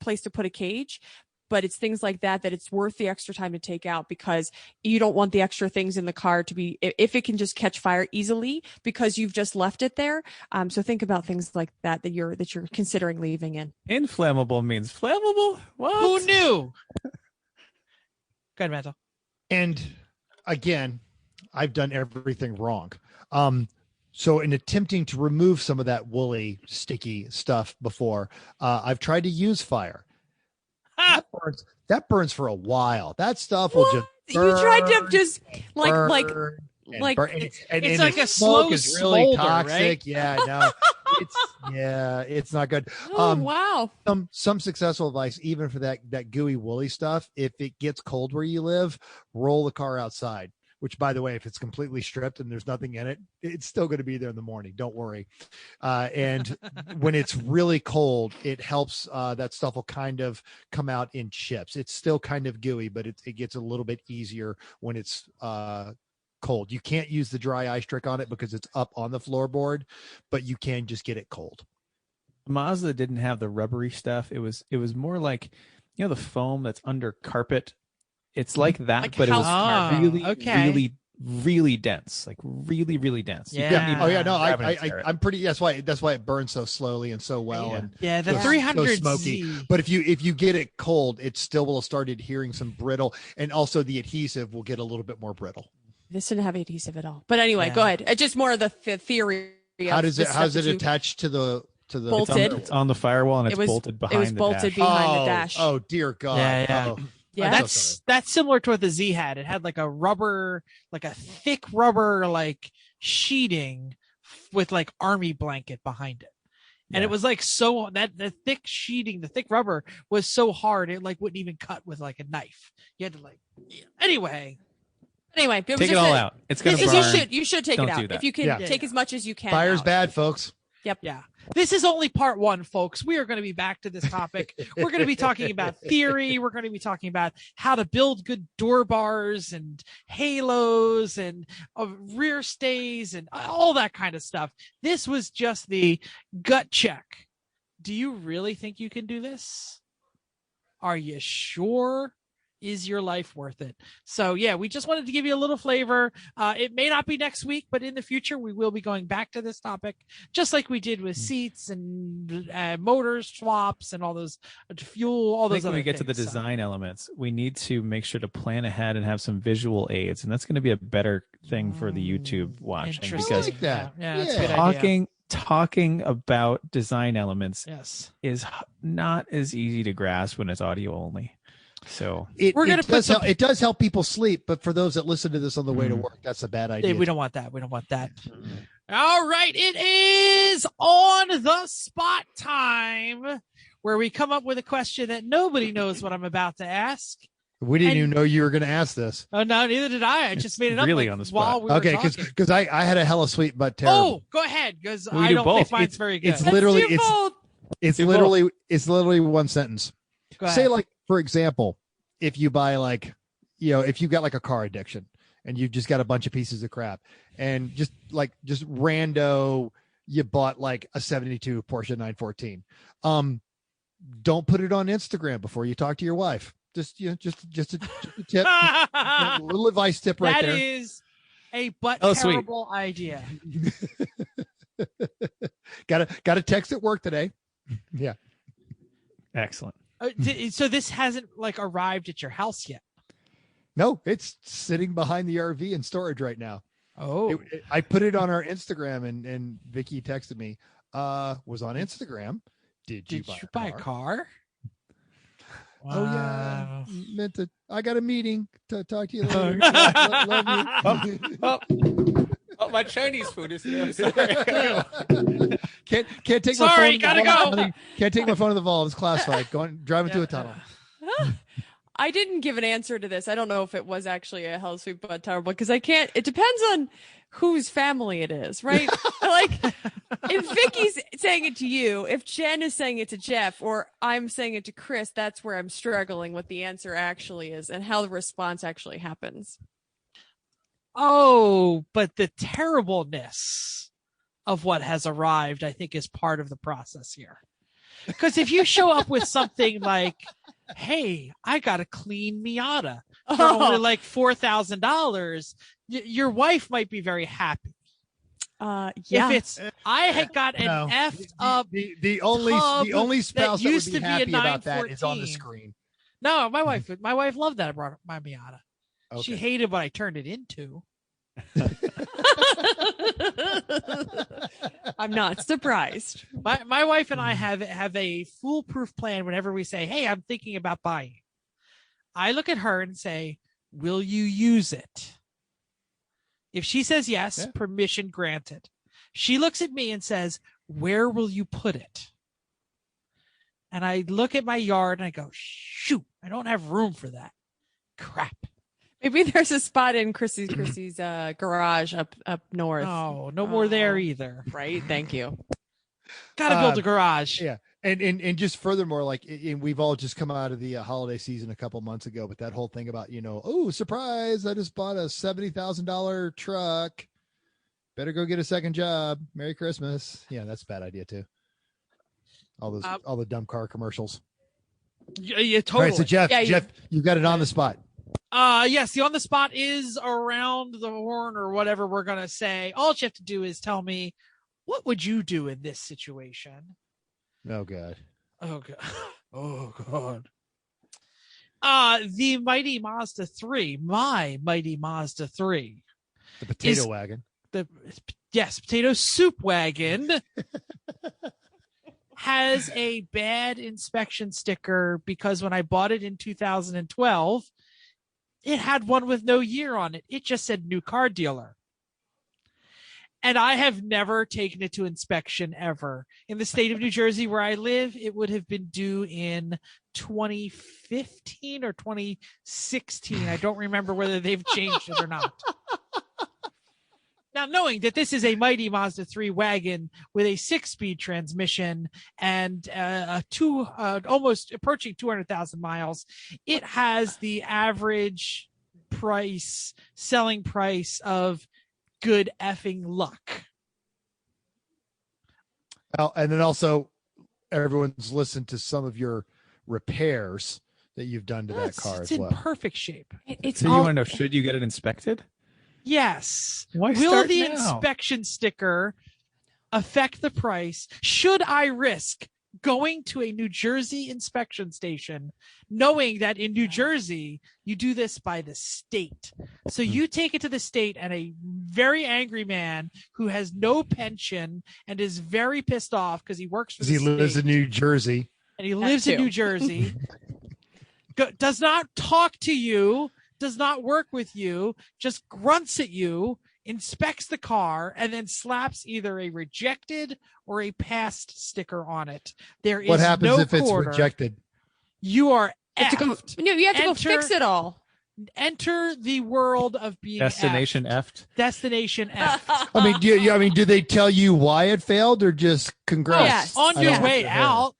[SPEAKER 4] place to put a cage, but it's things like that it's worth the extra time to take out, because you don't want the extra things in the car to be, if it can just catch fire easily because you've just left it there. So think about things like that you're considering leaving in.
[SPEAKER 3] Inflammable means flammable? What?
[SPEAKER 2] Who knew? Go ahead, Mantle.
[SPEAKER 1] And again, I've done everything wrong. So in attempting to remove some of that woolly, sticky stuff before, I've tried to use fire. That burns for a while. That stuff will just burn,
[SPEAKER 4] You tried to just
[SPEAKER 1] burn, and
[SPEAKER 2] it's like
[SPEAKER 1] the
[SPEAKER 2] a
[SPEAKER 1] smoke
[SPEAKER 2] slow
[SPEAKER 1] is really
[SPEAKER 2] smolder,
[SPEAKER 1] toxic.
[SPEAKER 2] right?
[SPEAKER 1] Yeah, no, it's not good.
[SPEAKER 4] Wow.
[SPEAKER 1] Some successful advice, even for that gooey woolly stuff. If it gets cold where you live, roll the car outside. Which, by the way, if it's completely stripped and there's nothing in it, it's still going to be there in the morning. Don't worry. And when it's really cold, it helps. That stuff will kind of come out in chips. It's still kind of gooey, but it gets a little bit easier when it's cold. You can't use the dry ice trick on it because it's up on the floorboard, but you can just get it cold.
[SPEAKER 3] Mazda didn't have the rubbery stuff. It was more like, the foam that's under carpet. It's like that,
[SPEAKER 4] Like
[SPEAKER 3] but it was
[SPEAKER 4] house
[SPEAKER 3] really, really dense, like really, really dense. You
[SPEAKER 2] Yeah.
[SPEAKER 3] couldn't even
[SPEAKER 1] Oh yeah, no,
[SPEAKER 3] grab it and tear it.
[SPEAKER 1] I'm pretty. That's why it burns so slowly and so well.
[SPEAKER 3] Yeah.
[SPEAKER 1] And
[SPEAKER 2] Yeah, the
[SPEAKER 1] so
[SPEAKER 2] 300
[SPEAKER 1] smoky. But if you get it cold, it still will start adhering some brittle, and also the adhesive will get a little bit more brittle.
[SPEAKER 4] This didn't have adhesive at all. But anyway,
[SPEAKER 2] Yeah.
[SPEAKER 4] go ahead. It's just more of the theory.
[SPEAKER 1] How does it
[SPEAKER 4] you
[SPEAKER 1] attach to the
[SPEAKER 4] Bolted.
[SPEAKER 3] It's on the firewall and it's bolted behind the dash.
[SPEAKER 4] behind the dash.
[SPEAKER 1] Oh dear God.
[SPEAKER 2] Yeah.
[SPEAKER 1] Oh,
[SPEAKER 4] Yeah.
[SPEAKER 1] I'm so sorry.
[SPEAKER 2] That's similar to what the Z had. It had like a rubber, like a thick rubber, like sheeting with like army blanket behind it. And
[SPEAKER 3] Yeah.
[SPEAKER 2] it was like so that the thick sheeting, the thick rubber was so hard it like wouldn't even cut with like a knife. You had to anyway.
[SPEAKER 4] Anyway, it was
[SPEAKER 3] Take it
[SPEAKER 4] just
[SPEAKER 3] all
[SPEAKER 4] a-
[SPEAKER 3] out. It's going to
[SPEAKER 4] you
[SPEAKER 3] burn.
[SPEAKER 4] should take
[SPEAKER 3] Don't
[SPEAKER 4] it
[SPEAKER 3] do
[SPEAKER 4] out
[SPEAKER 3] that.
[SPEAKER 4] if you can.
[SPEAKER 1] Yeah.
[SPEAKER 4] Take as much as you can.
[SPEAKER 1] Fire's
[SPEAKER 4] out.
[SPEAKER 1] bad, folks.
[SPEAKER 2] Yeah. This is only part one, folks. We are going to be back to this topic. We're going to be talking about theory. We're going to be talking about how to build good door bars and halos and rear stays and all that kind of stuff. This was just the gut check. Do you really think you can do this? Are you sure? Is your life worth it? So yeah, we just wanted to give you a little flavor. It may not be next week, but in the future we will be going back to this topic, just like we did with seats and motors swaps and all those fuel, all
[SPEAKER 3] I
[SPEAKER 2] those
[SPEAKER 3] think when
[SPEAKER 2] other
[SPEAKER 3] we get to the
[SPEAKER 2] things. So,
[SPEAKER 3] design elements, we need to make sure to plan ahead and have some visual aids, and that's going to be a better thing for the YouTube watching,
[SPEAKER 2] interesting.
[SPEAKER 1] I
[SPEAKER 3] because
[SPEAKER 1] like that.
[SPEAKER 2] Yeah, that's a
[SPEAKER 1] Yeah.
[SPEAKER 2] good idea.
[SPEAKER 3] talking about design elements
[SPEAKER 2] Yes.
[SPEAKER 3] is not as easy to grasp when it's audio only. So
[SPEAKER 2] We're gonna put some-
[SPEAKER 1] it does help people sleep, but for those that listen to this on the way to
[SPEAKER 3] Mhm.
[SPEAKER 1] work, that's a bad idea.
[SPEAKER 2] We don't want that. We don't want that. All right. It is on the spot time where we come up with a question that nobody knows what I'm about to ask.
[SPEAKER 1] We didn't
[SPEAKER 2] and-
[SPEAKER 1] even know you were going to ask this.
[SPEAKER 2] Oh, no, neither did I. I just made it up
[SPEAKER 3] really
[SPEAKER 2] like,
[SPEAKER 3] on the spot.
[SPEAKER 2] while we were
[SPEAKER 1] Okay,
[SPEAKER 2] talking.
[SPEAKER 1] because I had a hella sweet but terrible.
[SPEAKER 2] Oh, go ahead, because
[SPEAKER 3] We
[SPEAKER 2] I
[SPEAKER 3] do
[SPEAKER 2] don't
[SPEAKER 3] both.
[SPEAKER 2] think mine's very good.
[SPEAKER 1] it's literally
[SPEAKER 4] Let's do both.
[SPEAKER 1] it's
[SPEAKER 3] Do
[SPEAKER 1] literally one sentence.
[SPEAKER 2] Go ahead.
[SPEAKER 1] Say, like, for example, if you buy, like, if you've got like a car addiction and you've just got a bunch of pieces of crap, and just rando, you bought like a 72 Porsche 914. Don't put it on Instagram before you talk to your wife. Just a tip, a little advice tip right there.
[SPEAKER 2] That is a terrible idea.
[SPEAKER 1] Got a text at work today. Yeah.
[SPEAKER 3] Excellent.
[SPEAKER 2] So this hasn't like arrived at your house yet?
[SPEAKER 1] No, it's sitting behind the RV in storage right now.
[SPEAKER 2] Oh,
[SPEAKER 1] I put it on our Instagram, and Vicky texted me, was on Instagram. Did you buy a car?
[SPEAKER 2] Wow.
[SPEAKER 1] Oh yeah, meant to. I got a meeting to talk to you later. Love you.
[SPEAKER 3] Oh, my Chinese food is here. Sorry.
[SPEAKER 1] Can't take my phone.
[SPEAKER 2] Sorry, gotta go.
[SPEAKER 1] Can't take my phone to the vault. It's classified. Driving through a tunnel.
[SPEAKER 4] I didn't give an answer to this. I don't know if it was actually a hell sweet but terrible, because I can't. It depends on whose family it is, right? Like, if Vicky's saying it to you, if Jen is saying it to Jeff, or I'm saying it to Chris, that's where I'm struggling what the answer actually is and how the response actually happens.
[SPEAKER 2] Oh, but the terribleness of what has arrived, I think, is part of the process here. Because if you show up with something like, hey, I got a clean Miata for only like $4,000, your wife might be very happy.
[SPEAKER 4] Yeah.
[SPEAKER 2] If it's, I had got an effed up.
[SPEAKER 1] The only spouse that would be happy about that is on the screen.
[SPEAKER 2] No, my wife loved that I brought my Miata.
[SPEAKER 1] Okay.
[SPEAKER 2] She hated what I turned it into.
[SPEAKER 4] I'm not surprised.
[SPEAKER 2] My wife and I have a foolproof plan whenever we say, hey, I'm thinking about buying. I look at her and say, will you use it? If she says yes, permission granted. She looks at me and says, where will you put it? And I look at my yard and I go, shoot, I don't have room for that. Crap.
[SPEAKER 4] Maybe there's a spot in Chrissy's garage up north.
[SPEAKER 2] Oh, no more there either.
[SPEAKER 4] Right. Thank you.
[SPEAKER 2] Gotta build a garage.
[SPEAKER 1] Yeah. And just furthermore, like, and we've all just come out of the holiday season a couple months ago, but that whole thing about, oh, surprise, I just bought a $70,000 truck. Better go get a second job. Merry Christmas. Yeah, that's a bad idea too. All the dumb car commercials.
[SPEAKER 2] Yeah, totally.
[SPEAKER 1] All right, so Jeff, you've got it on the spot.
[SPEAKER 2] Yes, the on the spot is around the horn or whatever we're going to say. All you have to do is tell me, what would you do in this situation?
[SPEAKER 1] Oh, God.
[SPEAKER 2] Oh, God. Oh, God. The mighty Mazda 3, my mighty Mazda 3.
[SPEAKER 1] The potato wagon.
[SPEAKER 2] Potato soup wagon has a bad inspection sticker because when I bought it in 2012, it had one with no year on it. It just said new car dealer. And I have never taken it to inspection ever. In the state of New Jersey where I live, it would have been due in 2015 or 2016. I don't remember whether they've changed it or not. Now, knowing that this is a mighty Mazda 3 wagon with a 6-speed transmission and almost approaching 200,000 miles, it has the average selling price of good effing luck.
[SPEAKER 1] Well, and then also everyone's listened to some of your repairs that you've done to that car as well.
[SPEAKER 2] It's in perfect shape.
[SPEAKER 3] So you want to know, should you get it inspected?
[SPEAKER 2] Yes.
[SPEAKER 3] Why
[SPEAKER 2] Will the
[SPEAKER 3] now?
[SPEAKER 2] inspection sticker affect the price? Should I risk going to a New Jersey inspection station, knowing that in New Jersey, you do this by the state? So you take it to the state, and a very angry man who has no pension and is very pissed off because he works for the state.
[SPEAKER 1] He lives in New Jersey.
[SPEAKER 2] And he lives in New Jersey. Does not talk to you. Does not work with you, just grunts at you, inspects the car, and then slaps either a rejected or a passed sticker on it. There is
[SPEAKER 1] what happens
[SPEAKER 2] no
[SPEAKER 1] if it's
[SPEAKER 2] quarter.
[SPEAKER 1] Rejected?
[SPEAKER 2] You are
[SPEAKER 4] you have to go fix it all.
[SPEAKER 2] Enter the world of being
[SPEAKER 3] Destination
[SPEAKER 2] effed. Destination F.
[SPEAKER 1] I mean, do they tell you why it failed or just congrats?
[SPEAKER 2] Yes. On your way out,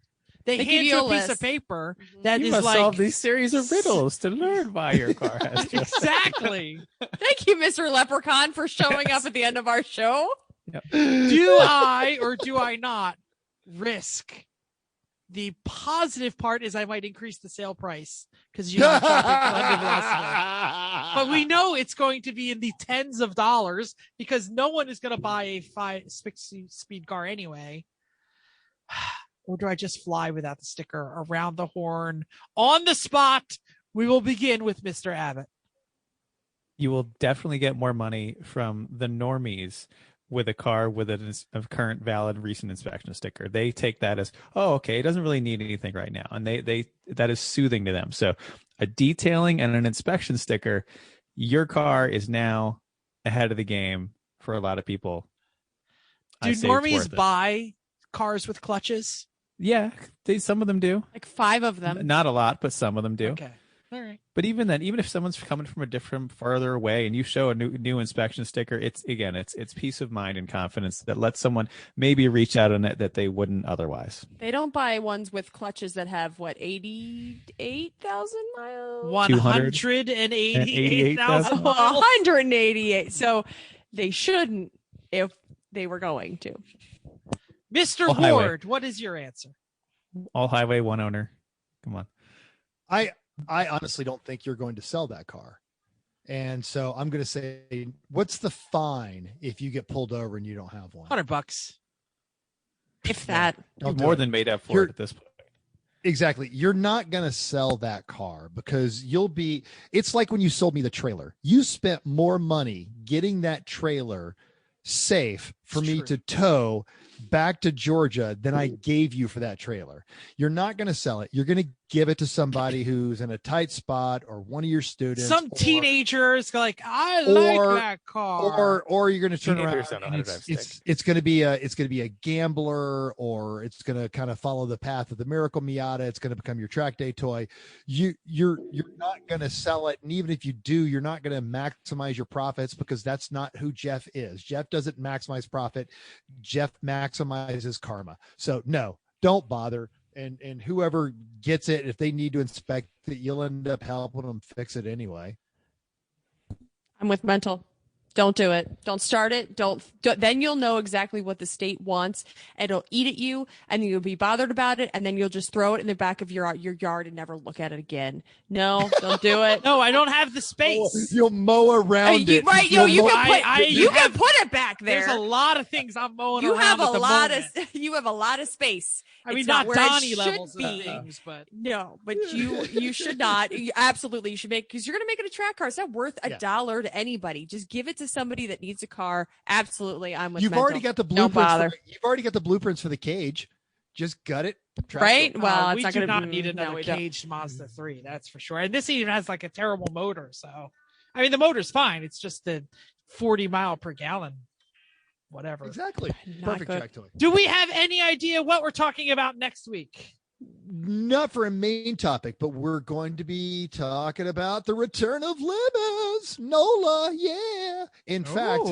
[SPEAKER 2] They
[SPEAKER 4] give
[SPEAKER 2] hand
[SPEAKER 4] you
[SPEAKER 2] you
[SPEAKER 4] a
[SPEAKER 2] a piece
[SPEAKER 4] list.
[SPEAKER 2] of paper that
[SPEAKER 3] You
[SPEAKER 2] is
[SPEAKER 3] must
[SPEAKER 2] like
[SPEAKER 3] solve these series of riddles to learn why your car has just
[SPEAKER 2] exactly.
[SPEAKER 4] Thank you, Mr. Leprechaun, for showing up
[SPEAKER 3] Yes.
[SPEAKER 4] at the end of our show.
[SPEAKER 2] Do I or do I not risk? The positive part is I might increase the sale price because I'm shopping London Velocity. But we know it's going to be in the tens of dollars because no one is going to buy a 5-speed car anyway. Or do I just fly without the sticker around the horn on the spot? We will begin with Mr. Abbott.
[SPEAKER 3] You will definitely get more money from the normies with a car with a current valid recent inspection sticker. They take that as, oh, okay, it doesn't really need anything right now. And they that is soothing to them. So a detailing and an inspection sticker, your car is now ahead of the game for a lot of people.
[SPEAKER 2] Do normies buy cars with clutches?
[SPEAKER 3] Yeah, some of them do.
[SPEAKER 4] Like 5 of them.
[SPEAKER 3] Not a lot, but some of them do.
[SPEAKER 2] Okay. All right.
[SPEAKER 3] But even then, even if someone's coming from a different, farther away, and you show a new inspection sticker, it's peace of mind and confidence that lets someone maybe reach out on it that they wouldn't otherwise.
[SPEAKER 4] They don't buy ones with clutches that have 88,000 miles.
[SPEAKER 2] 188,000.
[SPEAKER 4] 188. So they shouldn't if they were going to.
[SPEAKER 2] Mr.
[SPEAKER 3] All
[SPEAKER 2] Ward,
[SPEAKER 3] highway.
[SPEAKER 2] what is your answer?
[SPEAKER 3] All highway, one owner. Come on.
[SPEAKER 1] I honestly don't think you're going to sell that car. And so I'm going to say, what's the fine if you get pulled over and you don't have one?
[SPEAKER 2] $100.
[SPEAKER 4] If that.
[SPEAKER 1] Don't do
[SPEAKER 3] More
[SPEAKER 1] it.
[SPEAKER 3] than made up for it at this point.
[SPEAKER 1] Exactly. You're not going to sell that car because it's like when you sold me the trailer. You spent more money getting that trailer safe for me to tow back to Georgia than I gave you for that trailer. You're not going to sell it. You're going to give it to somebody who's in a tight spot or one of your students.
[SPEAKER 2] Some teenagers like, I like that car.
[SPEAKER 1] Or you're going to turn
[SPEAKER 3] Teenagers
[SPEAKER 1] around
[SPEAKER 3] don't know
[SPEAKER 1] and
[SPEAKER 3] how to drive
[SPEAKER 1] it's going to be a gambler, or it's going to kind of follow the path of the Miracle Miata. It's going to become your track day toy. You're not going to sell it. And even if you do, you're not going to maximize your profits because that's not who Jeff is. Jeff doesn't maximize profit. Jeff maximizes karma. So no, don't bother. And whoever gets it, if they need to inspect it, you'll end up helping them fix it anyway.
[SPEAKER 4] I'm with mental. Don't do it. Don't start it. Don't. Then you'll know exactly what the state wants, and it'll eat at you, and you'll be bothered about it, and then you'll just throw it in the back of your yard and never look at it again. No, don't do it.
[SPEAKER 2] No, I don't have the space.
[SPEAKER 1] You'll mow around it.
[SPEAKER 4] Right? You can put it back there.
[SPEAKER 2] There's a lot of things I'm mowing
[SPEAKER 4] you
[SPEAKER 2] around
[SPEAKER 4] have
[SPEAKER 2] at
[SPEAKER 4] a
[SPEAKER 2] the
[SPEAKER 4] lot
[SPEAKER 2] moment.
[SPEAKER 4] you have a lot of space.
[SPEAKER 2] I mean,
[SPEAKER 4] It's
[SPEAKER 2] not
[SPEAKER 4] where it
[SPEAKER 2] Donnie
[SPEAKER 4] should
[SPEAKER 2] levels of
[SPEAKER 4] be.
[SPEAKER 2] things, but
[SPEAKER 4] No, but you should not. You should make, because you're going to make it a track car. It's not worth $1 to anybody. Just give it to somebody that needs a car. Absolutely, I'm with.
[SPEAKER 1] You've
[SPEAKER 4] mental.
[SPEAKER 1] already got the
[SPEAKER 4] Don't
[SPEAKER 1] blueprints.
[SPEAKER 4] bother.
[SPEAKER 1] You've already got the blueprints for the cage. Just gut it.
[SPEAKER 4] Right? Well, it's
[SPEAKER 2] we
[SPEAKER 4] not
[SPEAKER 2] do
[SPEAKER 4] going to
[SPEAKER 2] not need another caged Mazda 3. That's for sure. And this even has like a terrible motor. So, I mean, the motor's fine. It's just the 40 mile per gallon, whatever.
[SPEAKER 1] Exactly. Perfect
[SPEAKER 4] good.
[SPEAKER 1] track toy.
[SPEAKER 2] Do we have any idea what we're talking about next week?
[SPEAKER 1] Not for a main topic, but we're going to be talking about the return of Lemons. NOLA, yeah. In fact,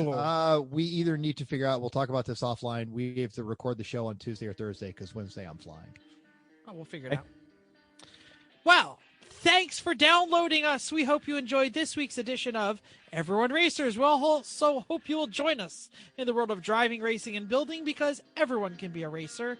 [SPEAKER 1] we either need to figure out, we'll talk about this offline. We have to record the show on Tuesday or Thursday because Wednesday I'm flying.
[SPEAKER 2] Oh, we'll figure it out. Well, thanks for downloading us. We hope you enjoyed this week's edition of Everyone Racers. We'll also hope you will join us in the world of driving, racing, and building because everyone can be a racer.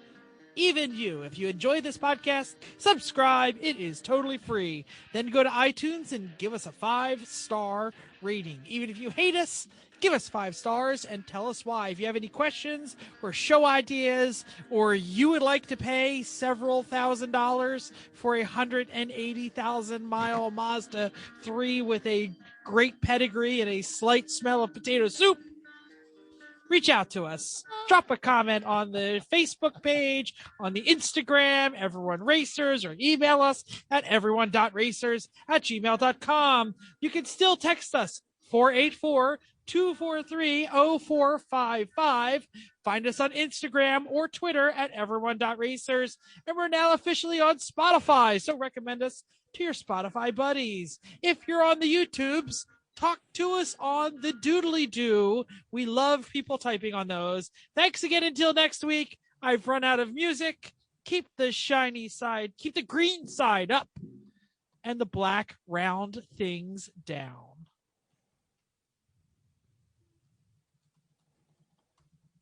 [SPEAKER 2] Even you. If you enjoy this podcast, subscribe. It is totally free. Then go to iTunes and give us a 5-star rating. Even if you hate us, give us 5 stars and tell us why. If you have any questions or show ideas, or you would like to pay several $1,000s for a 180,000 mile Mazda 3 with a great pedigree and a slight smell of potato soup, reach out to us. Drop a comment on the Facebook page, on the Instagram, Everyone Racers, or email us at everyone.racers@gmail.com. You can still text us 484-243-0455. Find us on Instagram or Twitter at everyone.racers. And we're now officially on Spotify, so recommend us to your Spotify buddies. If you're on the YouTubes, talk to us on the doodly doo. We love people typing on those. Thanks again. Until next week, I've run out of music. Keep the shiny side, keep the green side up, and the black round things down.